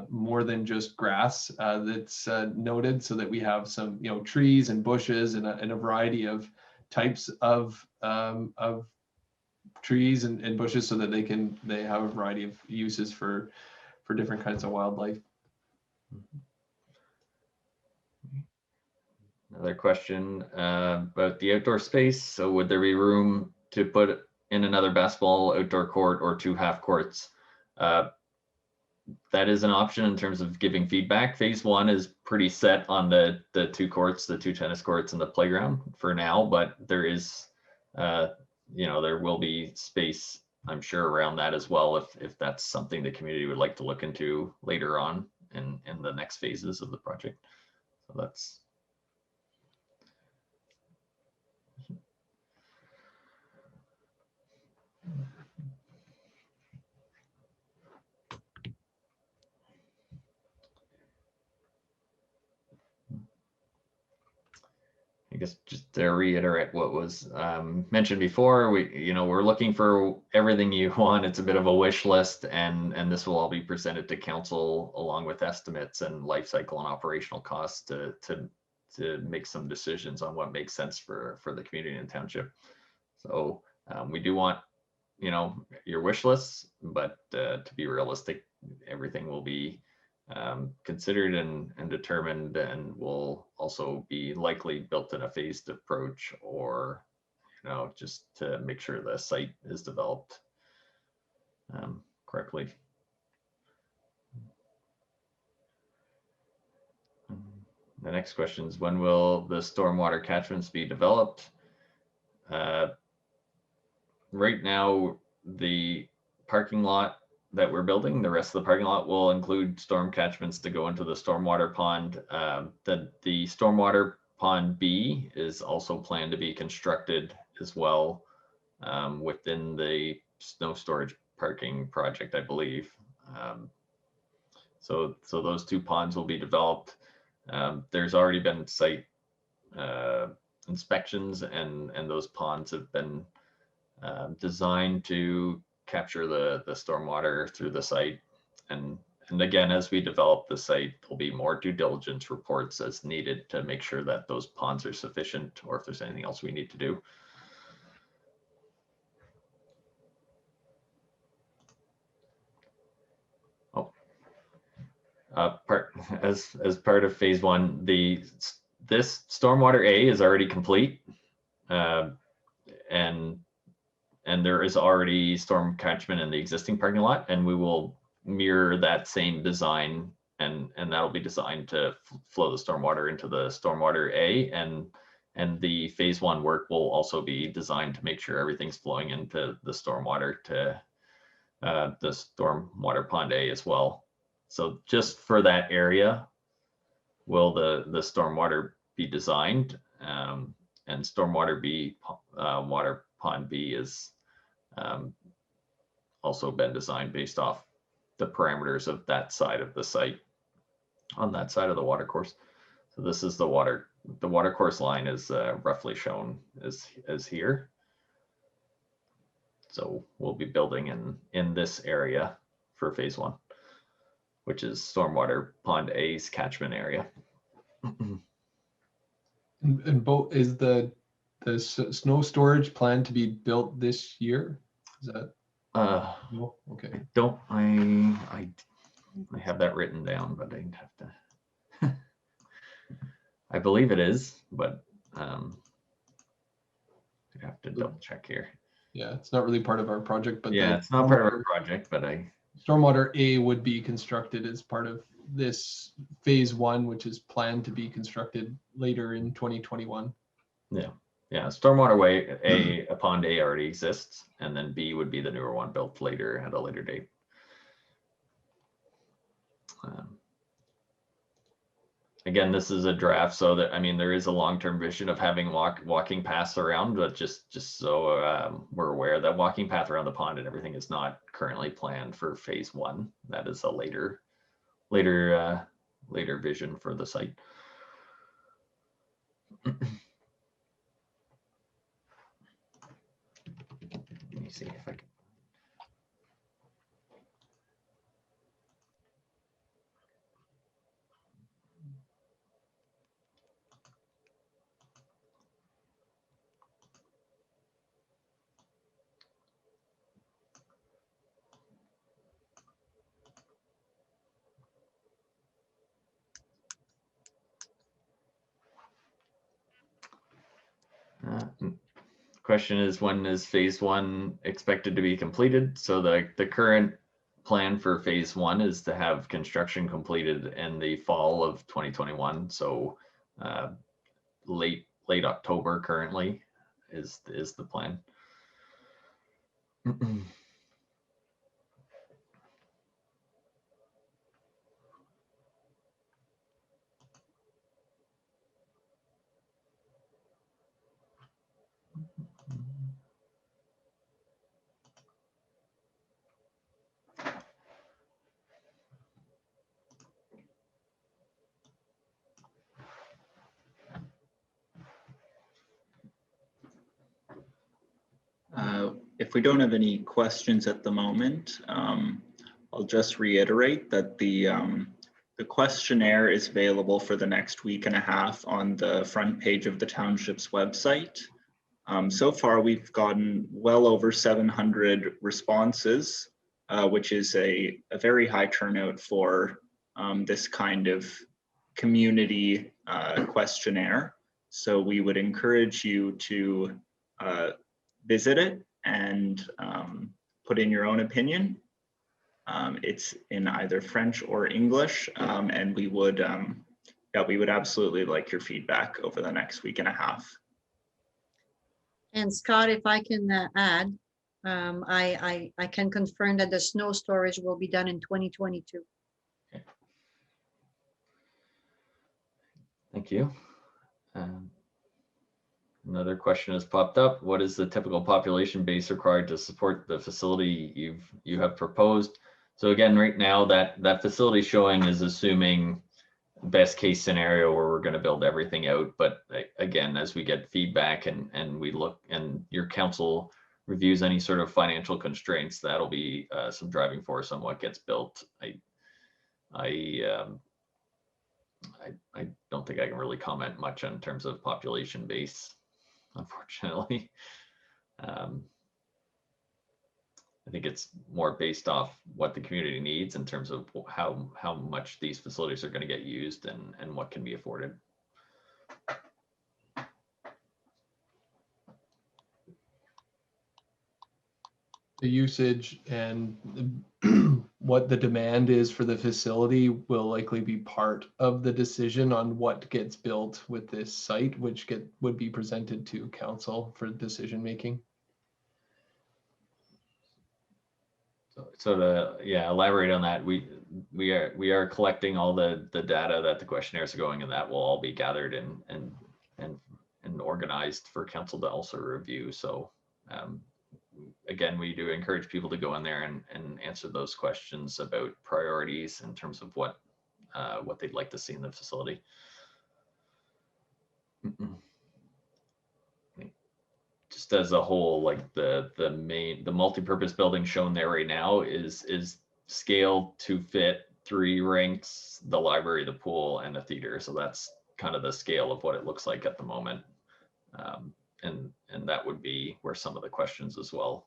more than just grass that's noted, so that we have some trees and bushes and a variety of types of trees and bushes, so that they have a variety of uses for different kinds of wildlife. Another question about the outdoor space. So would there be room to put in another basketball outdoor court or 2 half courts? That is an option in terms of giving feedback. Phase 1 is pretty set on the 2 courts, the 2 tennis courts and the playground for now, but there is, there will be space, I'm sure, around that as well, if that's something the community would like to look into later on in the next phases of the project. So that's. I guess just to reiterate what was mentioned before, we're looking for everything you want. It's a bit of a wish list, and this will all be presented to council along with estimates and life cycle and operational costs to make some decisions on what makes sense for the community and township. So we do want your wish lists, but to be realistic, everything will be considered and determined, and will also be likely built in a phased approach, or just to make sure the site is developed correctly. The next question is, when will the stormwater catchments be developed? Right now, the parking lot that we're building, the rest of the parking lot will include storm catchments to go into the stormwater pond. The stormwater pond B is also planned to be constructed as well within the snow storage parking project, I believe. So those 2 ponds will be developed. There's already been site inspections, and those ponds have been designed to capture the stormwater through the site. And again, as we develop the site, there'll be more due diligence reports as needed to make sure that those ponds are sufficient, or if there's anything else we need to do. As part of phase 1, this stormwater A is already complete, and and there is already storm catchment in the existing parking lot, and we will mirror that same design, and that'll be designed to flow the stormwater into the stormwater A, and the phase 1 work will also be designed to make sure everything's flowing into the stormwater to the stormwater pond A as well. So just for that area, will the stormwater be designed, and stormwater B, water pond B is also been designed based off the parameters of that side of the site on that side of the water course. So this is the water course line is roughly shown as here. So we'll be building in this area for phase 1, which is stormwater pond A's catchment area. And both, is the snow storage planned to be built this year? Is that? No? Okay. I have that written down, but I'd have to. I believe it is, but I have to double check here. Yeah, it's not really part of our project, but Yeah, it's not part of our project, but stormwater A would be constructed as part of this phase 1, which is planned to be constructed later in 2021. Yeah, stormwater way a pond A already exists, and then B would be the newer one built later at a later date. Again, this is a draft, so that, I mean, there is a long-term vision of having walking paths around, but just so we're aware that walking path around the pond and everything is not currently planned for phase 1. That is a later vision for the site. Let me see if I can. Question is, when is phase 1 expected to be completed? So the current plan for phase 1 is to have construction completed in the fall of 2021. So late October currently is the plan. If we don't have any questions at the moment, I'll just reiterate that the questionnaire is available for the next week and a half on the front page of the township's website. So far, we've gotten well over 700 responses, which is a very high turnout for this kind of community questionnaire. So we would encourage you to visit it and put in your own opinion. It's in either French or English, and we would absolutely like your feedback over the next week and a half. And Scott, if I can add, I can confirm that the snow storage will be done in 2022. Okay. Thank you. Another question has popped up. What is the typical population base required to support the facility you have proposed? So again, right now that facility showing is assuming best case scenario where we're going to build everything out. But again, as we get feedback and we look and your council reviews any sort of financial constraints, that'll be some driving force on what gets built. I don't think I can really comment much in terms of population base, unfortunately. I think it's more based off what the community needs in terms of how much these facilities are going to get used and what can be afforded. The usage and what the demand is for the facility will likely be part of the decision on what gets built with this site, which would be presented to council for decision making. So to elaborate on that, we are collecting all the data that the questionnaires are going, and that will all be gathered and organized for council to also review. So again, we do encourage people to go in there and answer those questions about priorities in terms of what they'd like to see in the facility. Just as a whole, like the multi-purpose building shown there right now is scaled to fit 3 rinks, the library, the pool, and the theater. So that's kind of the scale of what it looks like at the moment. And that would be where some of the questions as well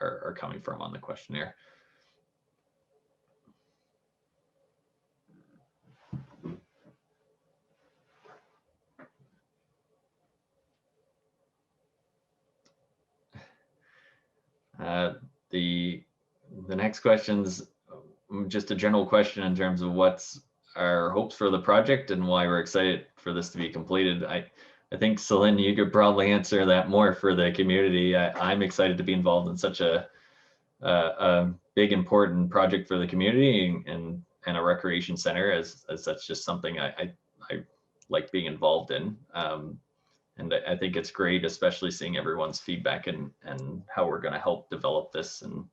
are coming from on the questionnaire. The next question's just a general question in terms of what's our hopes for the project and why we're excited for this to be completed. I think Celine, you could probably answer that more for the community. I'm excited to be involved in such a big important project for the community and a recreation center, as that's just something I like being involved in. And I think it's great, especially seeing everyone's feedback and how we're going to help develop this and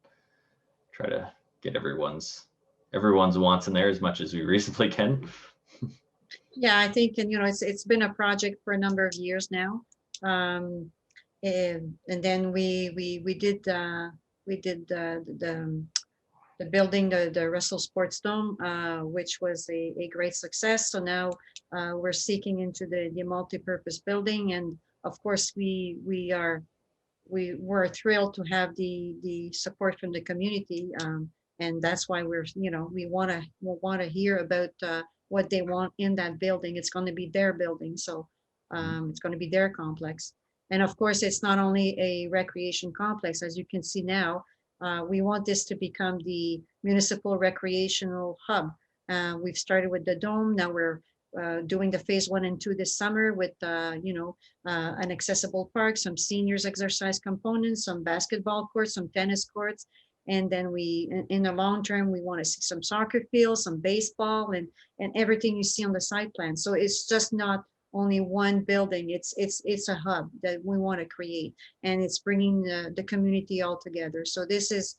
try to get everyone's wants in there as much as we reasonably can. Yeah, I think, and it's been a project for a number of years now, and then we did the building, the Russell Sports Dome, which was a great success. So now we're seeking into the multi-purpose building, and of course we're thrilled to have the support from the community, and that's why we want to hear about what they want in that building. It's going to be their building, so it's going to be their complex. And of course, it's not only a recreation complex, as you can see now. We want this to become the municipal recreational hub. We've started with the dome. Now we're doing the phase 1 and 2 this summer with an accessible park, some seniors exercise components, some basketball courts, some tennis courts. And then in the long term, we want to see some soccer fields, some baseball, and everything you see on the site plan. So it's just not only one building. It's a hub that we want to create, and it's bringing the community all together. So this is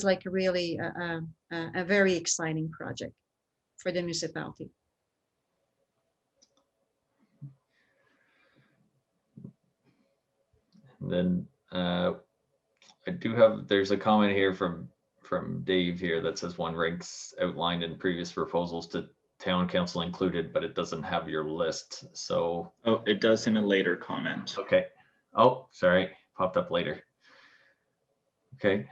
like really a very exciting project for the municipality. And then there's a comment here from Dave here that says 1 rink's outlined in previous proposals to town council included, but it doesn't have your list. So it does in a later comment. Okay. Oh, sorry, popped up later. Okay.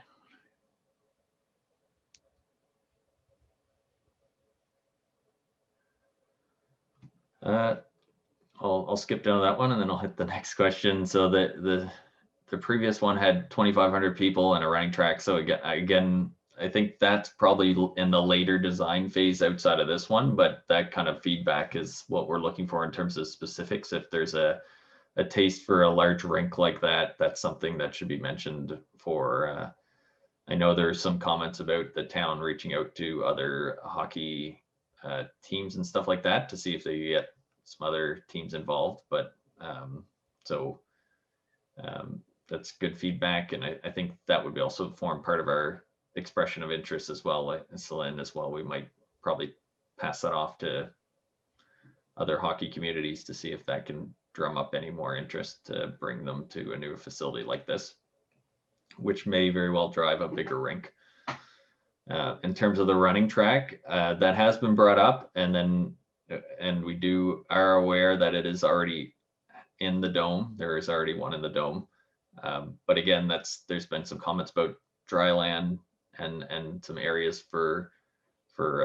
I'll skip down to that one and then I'll hit the next question. So the previous one had 2,500 people and a running track. So again, I think that's probably in the later design phase outside of this one, but that kind of feedback is what we're looking for in terms of specifics. If there's a taste for a large rink like that, that's something that should be mentioned for, I know there's some comments about the town reaching out to other hockey teams and stuff like that to see if they get some other teams involved, but that's good feedback, and I think that would be also form part of our expression of interest as well, like Celine as well. We might probably pass that off to other hockey communities to see if that can drum up any more interest to bring them to a new facility like this, which may very well drive a bigger rink. In terms of the running track, that has been brought up, and we are aware that it is already in the dome. There is already one in the dome. But again, there's been some comments about dry land and some areas for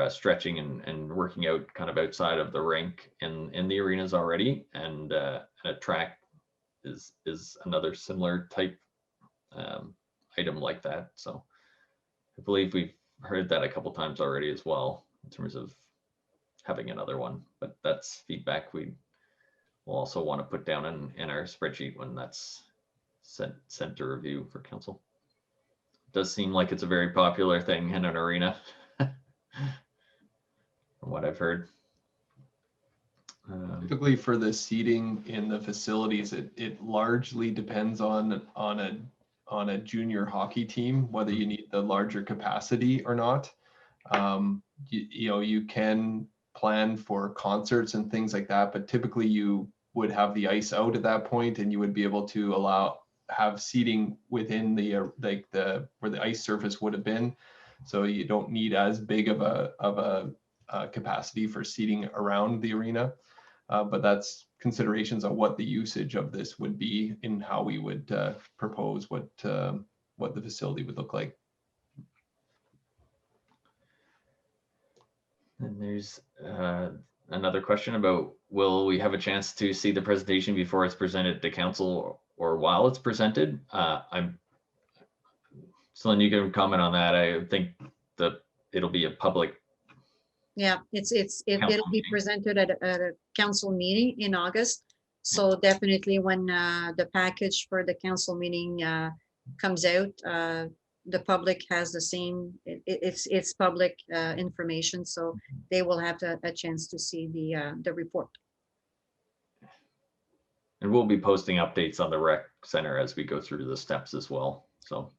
stretching and working out kind of outside of the rink in the arenas already. And a track is another similar type item like that. So I believe we've heard that a couple times already as well in terms of having another one, but that's feedback we will also want to put down in our spreadsheet when that's sent to review for council. It does seem like it's a very popular thing in an arena from what I've heard. Typically for the seating in the facilities, it largely depends on a junior hockey team, whether you need the larger capacity or not. You know, you can plan for concerts and things like that, but typically you would have the ice out at that point, and you would be able to have seating within the where the ice surface would have been. So you don't need as big of a capacity for seating around the arena. But that's considerations on what the usage of this would be in how we would propose what the facility would look like. And there's another question about, will we have a chance to see the presentation before it's presented to council or while it's presented? Celine, you can comment on that. I think that it'll be a public. Yeah, it'll be meeting. presented at a council meeting in August. So definitely when the package for the council meeting comes out, the public has the same, it's public information, so they will have a chance to see the report. And we'll be posting updates on the rec center as we go through the steps as well. So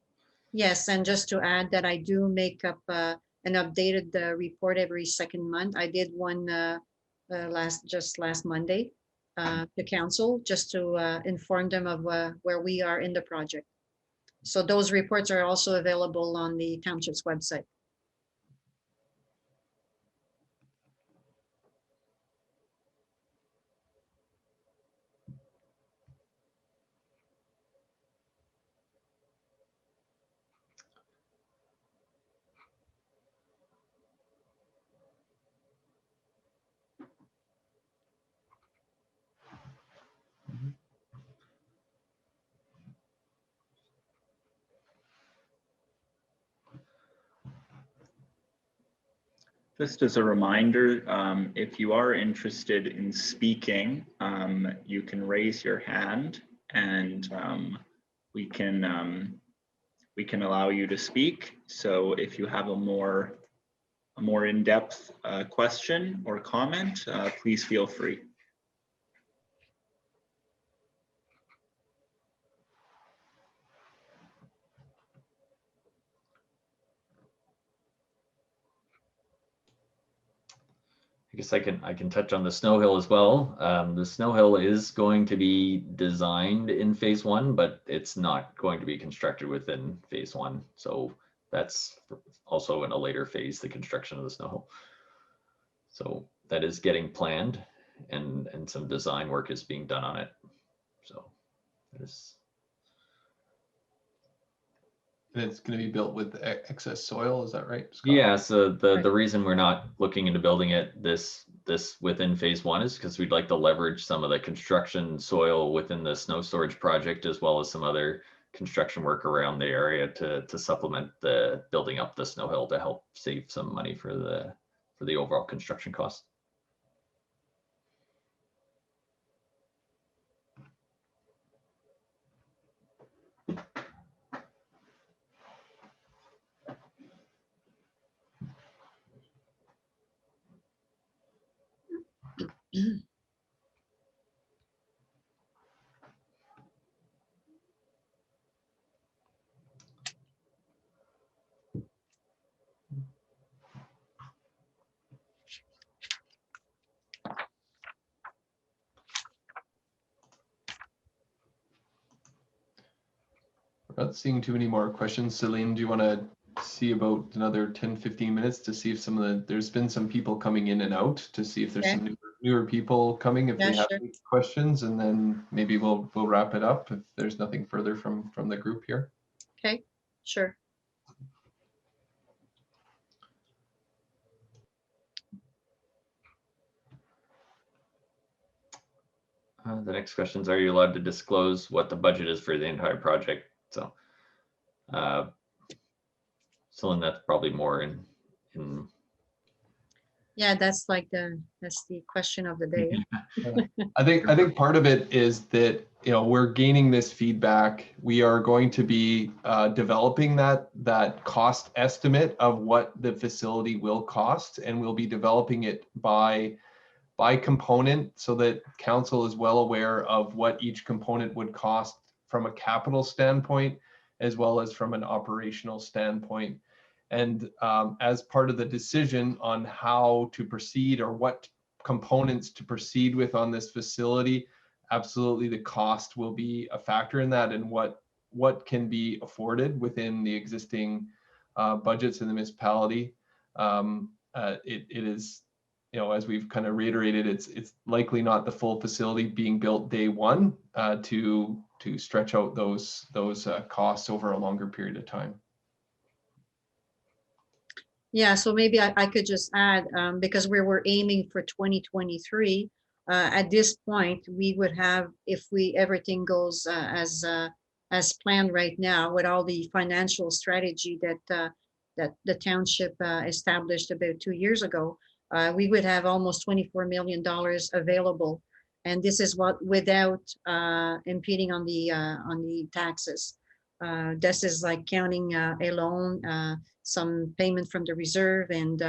Yes, and just to add that I do make up an updated report every second month. I did one last Monday to council, just to inform them of where we are in the project. So those reports are also available on the township's website. Just as a reminder, if you are interested in speaking, you can raise your hand, and we can allow you to speak. So if you have a more in-depth question or comment, please feel free. I guess I can touch on the snow hill as well. The snow hill is going to be designed in phase 1, but it's not going to be constructed within phase 1. So that's also in a later phase, the construction of the snow hill. So that is getting planned, and some design work is being done on it. So it is. And it's going to be built with excess soil, is that right, Scott? Yeah, so the Right. reason we're not looking into building it this within phase 1 is because we'd like to leverage some of the construction soil within the snow storage project, as well as some other construction work around the area to supplement the building up the snow hill to help save some money for the overall construction cost. We're not seeing too many more questions. Celine, do you want to see about another 10-15 minutes to see if there's been some people coming in and out, to see if there's Okay. some newer people coming, if Yeah, they have sure. any questions, and then maybe we'll wrap it up if there's nothing further from the group here. Okay, sure. The next questions, are you allowed to disclose what the budget is for the entire project? So So then that's probably more in Yeah, that's the question of the day. I think part of it is that, you know, we're gaining this feedback. We are going to be developing that cost estimate of what the facility will cost, and we'll be developing it by component so that council is well aware of what each component would cost from a capital standpoint as well as from an operational standpoint. And as part of the decision on how to proceed or what components to proceed with on this facility, absolutely the cost will be a factor in that, and what can be afforded within the existing budgets in the municipality. It is, you know, as we've kind of reiterated, it's likely not the full facility being built day one to stretch out those costs over a longer period of time. Yeah, so maybe I could just add, because we were aiming for 2023. At this point, we would have, if everything goes as planned right now, with all the financial strategy that the township established about 2 years ago, we would have almost $24 million available, and this is what without impeding on the taxes. This is like counting a loan, some payment from the reserve, and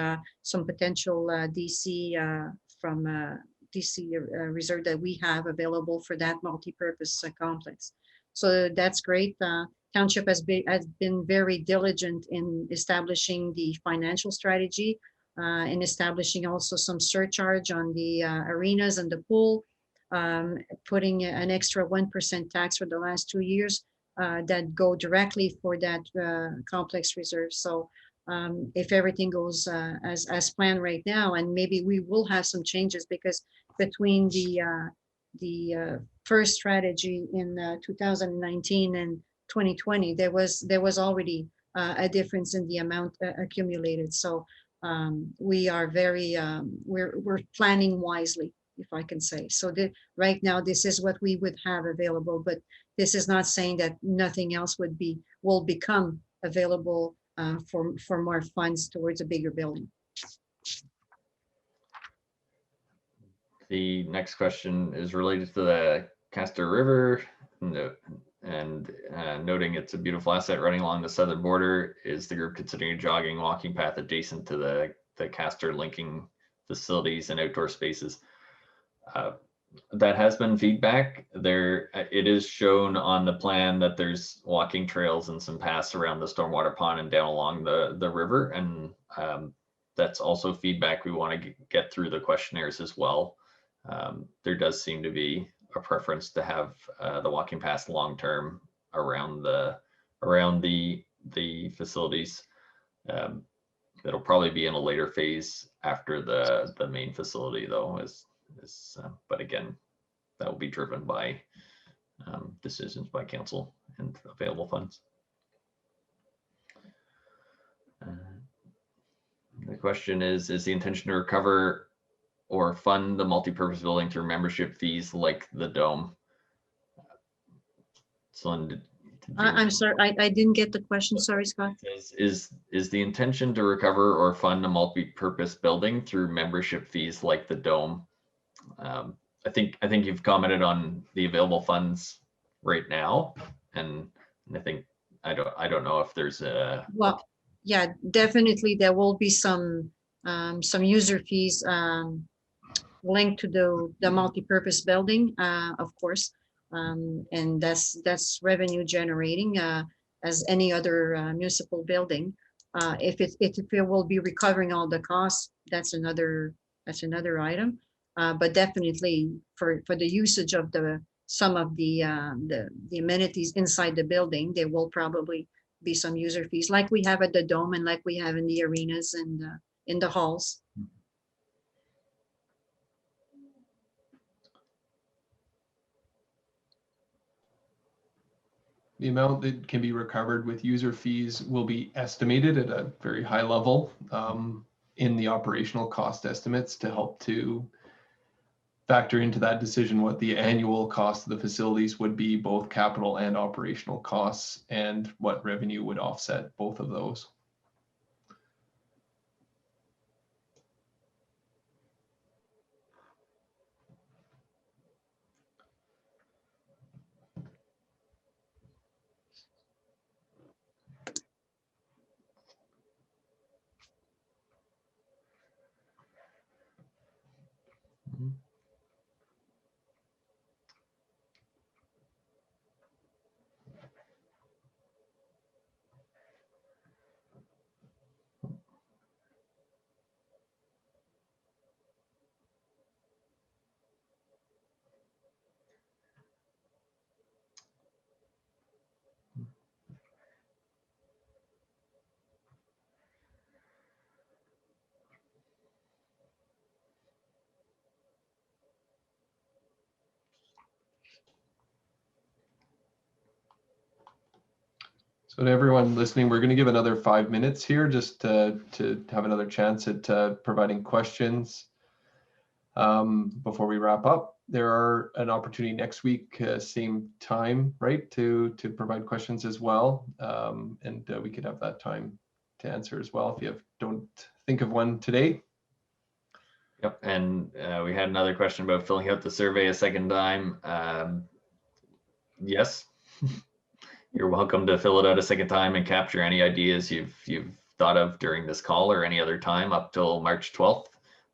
some potential DC from DC reserve that we have available for that multi-purpose complex. So that's great. Township has been very diligent in establishing the financial strategy, in establishing also some surcharge on the arenas and the pool, putting an extra 1% tax for the last 2 years. That go directly for that complex reserve. So if everything goes as planned right now, and maybe we will have some changes, because between the first strategy in 2019 and 2020, there was already a difference in the amount accumulated. So we are very we're planning wisely, if I can say. So right now, this is what we would have available, but this is not saying that nothing else will become available for more funds towards a bigger building. The next question is related to the Castor River, and noting it's a beautiful asset running along the southern border. Is the group considering a jogging, walking path adjacent to the Castor linking facilities and outdoor spaces? That has been feedback. It is shown on the plan that there's walking trails and some paths around the stormwater pond and down along the river, and that's also feedback we want to get through the questionnaires as well. There does seem to be a preference to have the walking paths long term around the facilities. It'll probably be in a later phase after the main facility, though, but again, that will be driven by decisions by council and available funds. The question is the intention to recover or fund the multi-purpose building through membership fees like the dome? So, I'm sorry, I didn't get the question. Sorry, Scott. Is the intention to recover or fund a multi-purpose building through membership fees like the dome? I think you've commented on the available funds right now, and I think I don't know if there's a. Well, yeah, definitely there will be some user fees linked to the multi-purpose building, of course, and that's revenue generating as any other municipal building. If it will be recovering all the costs, that's another item. But definitely for the usage of some of the amenities inside the building, there will probably be some user fees, like we have at the dome and like we have in the arenas and in the halls. The amount that can be recovered with user fees will be estimated at a very high level in the operational cost estimates to help to factor into that decision what the annual cost of the facilities would be, both capital and operational costs, and what revenue would offset both of those. So to everyone listening, we're going to give another 5 minutes here just to have another chance at providing questions before we wrap up. There are an opportunity next week, same time, right, to provide questions as well. And we could have that time to answer as well if you don't think of one today. Yep, and we had another question about filling out the survey a second time. Yes. You're welcome to fill it out a second time and capture any ideas you've thought of during this call or any other time up till March 12th.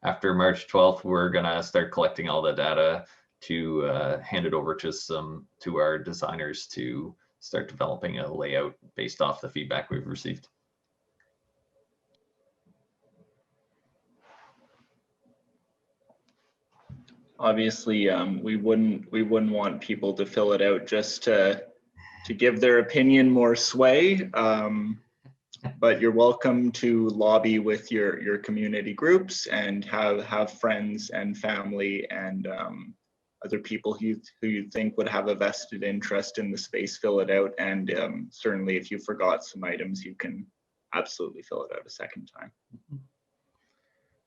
After March 12th, we're gonna start collecting all the data to hand it over to our designers to start developing a layout based off the feedback we've received. Obviously, we wouldn't want people to fill it out just to give their opinion more sway. But you're welcome to lobby with your community groups and have friends and family and other people who you think would have a vested interest in the space fill it out. And certainly if you forgot some items, you can absolutely fill it out a second time.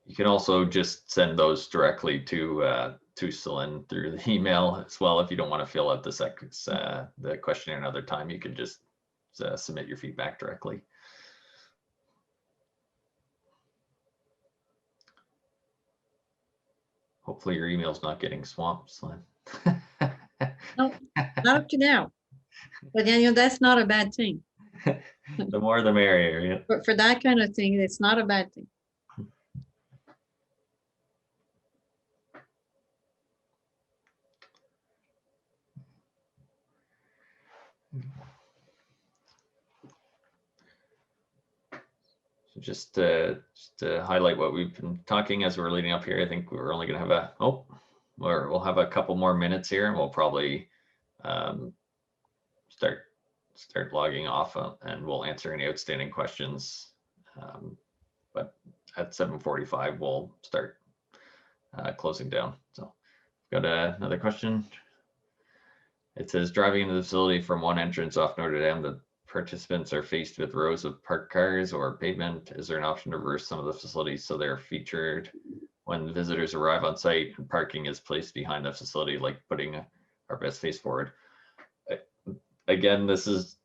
You can also just send those directly to Celine through the email as well. If you don't want to fill out the questionnaire another time, you can just submit your feedback directly. Hopefully your email's not getting swamped, Celine. No, not up to now. But Daniel, that's not a bad thing. The more the merrier. Yeah. But for that kind of thing, it's not a bad thing. So just to highlight what we've been talking as we're leading up here, I think we're only going to have we'll have a couple more minutes here, and we'll probably start logging off, and we'll answer any outstanding questions. But at 7:45, we'll start closing down. So got another question. It says, driving into the facility from one entrance off Notre Dame, the participants are faced with rows of parked cars or pavement. Is there an option to reverse some of the facilities so they're featured when visitors arrive on site and parking is placed behind the facility, like putting our best face forward? Again, this is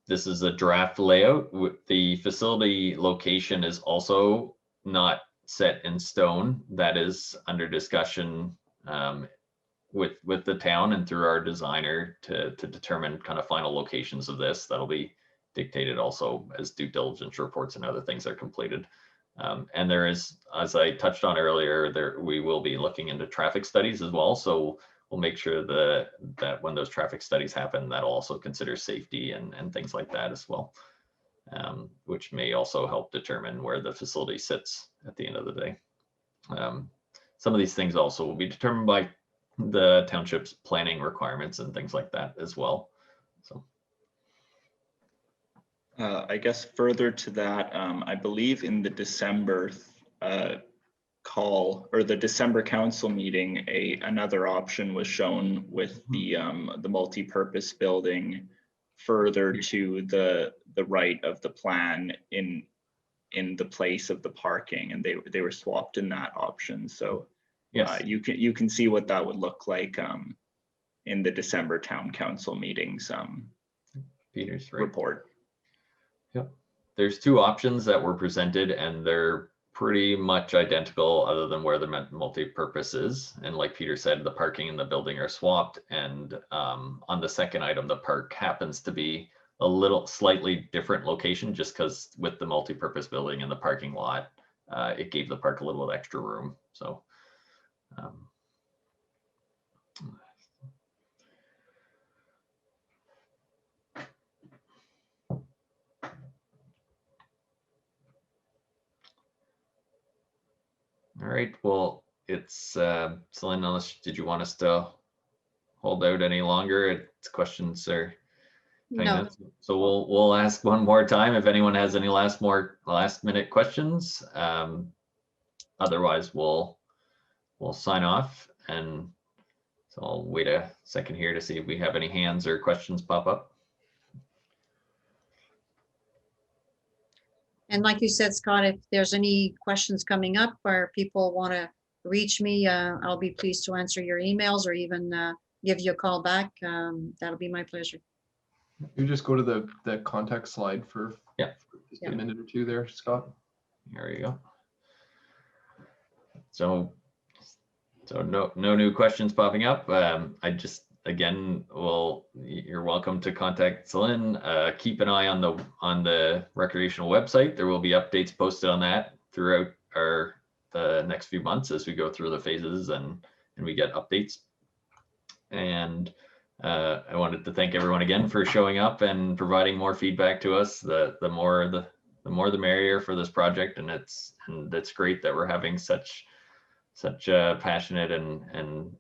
a draft layout. The facility location is also not set in stone. That is under discussion with the town and through our designer to determine kind of final locations of this. That'll be dictated also as due diligence reports and other things are completed. And there is, as I touched on earlier, we will be looking into traffic studies as well. So we'll make sure that when those traffic studies happen, that'll also consider safety and things like that as well, which may also help determine where the facility sits at the end of the day. Some of these things also will be determined by the township's planning requirements and things like that as well. So. I guess further to that, I believe in the December call or the December council meeting, another option was shown with the multi-purpose building further to the right of the plan in the place of the parking, and they were swapped in that option. So Yes. You can see what that would look like in the December town council meetings Peter's right. report. Yep. There's two options that were presented and they're pretty much identical other than where the multi-purpose is. And like Peter said, the parking and the building are swapped. And on the second item, the park happens to be a little slightly different location just because with the multi-purpose building and the parking lot, it gave the park a little bit extra room. So all right, well, it's Celine, unless did you want us to hold out any longer? It's questions or No, so we'll ask one more time if anyone has any last minute questions. Otherwise we'll sign off, and so I'll wait a second here to see if we have any hands or questions pop up. and like you said, Scott, if there's any questions coming up or people want to reach me, I'll be pleased to answer your emails or even give you a call back. That'll be my pleasure. You just go to the contact slide for just Yeah. a minute or two there, Scott. There you go. So no new questions popping up. I just, again, you're welcome to contact Celine. Keep an eye on the recreational website. There will be updates posted on that throughout the next few months as we go through the phases and we get updates. And I wanted to thank everyone again for showing up and providing more feedback to us. The more the merrier for this project, and it's great that we're having such passionate and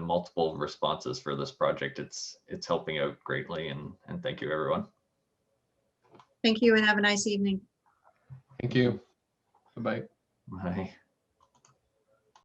multiple responses for this project. It's helping out greatly, and thank you, everyone. Thank you and have a nice evening. Thank you. Bye-bye. Bye.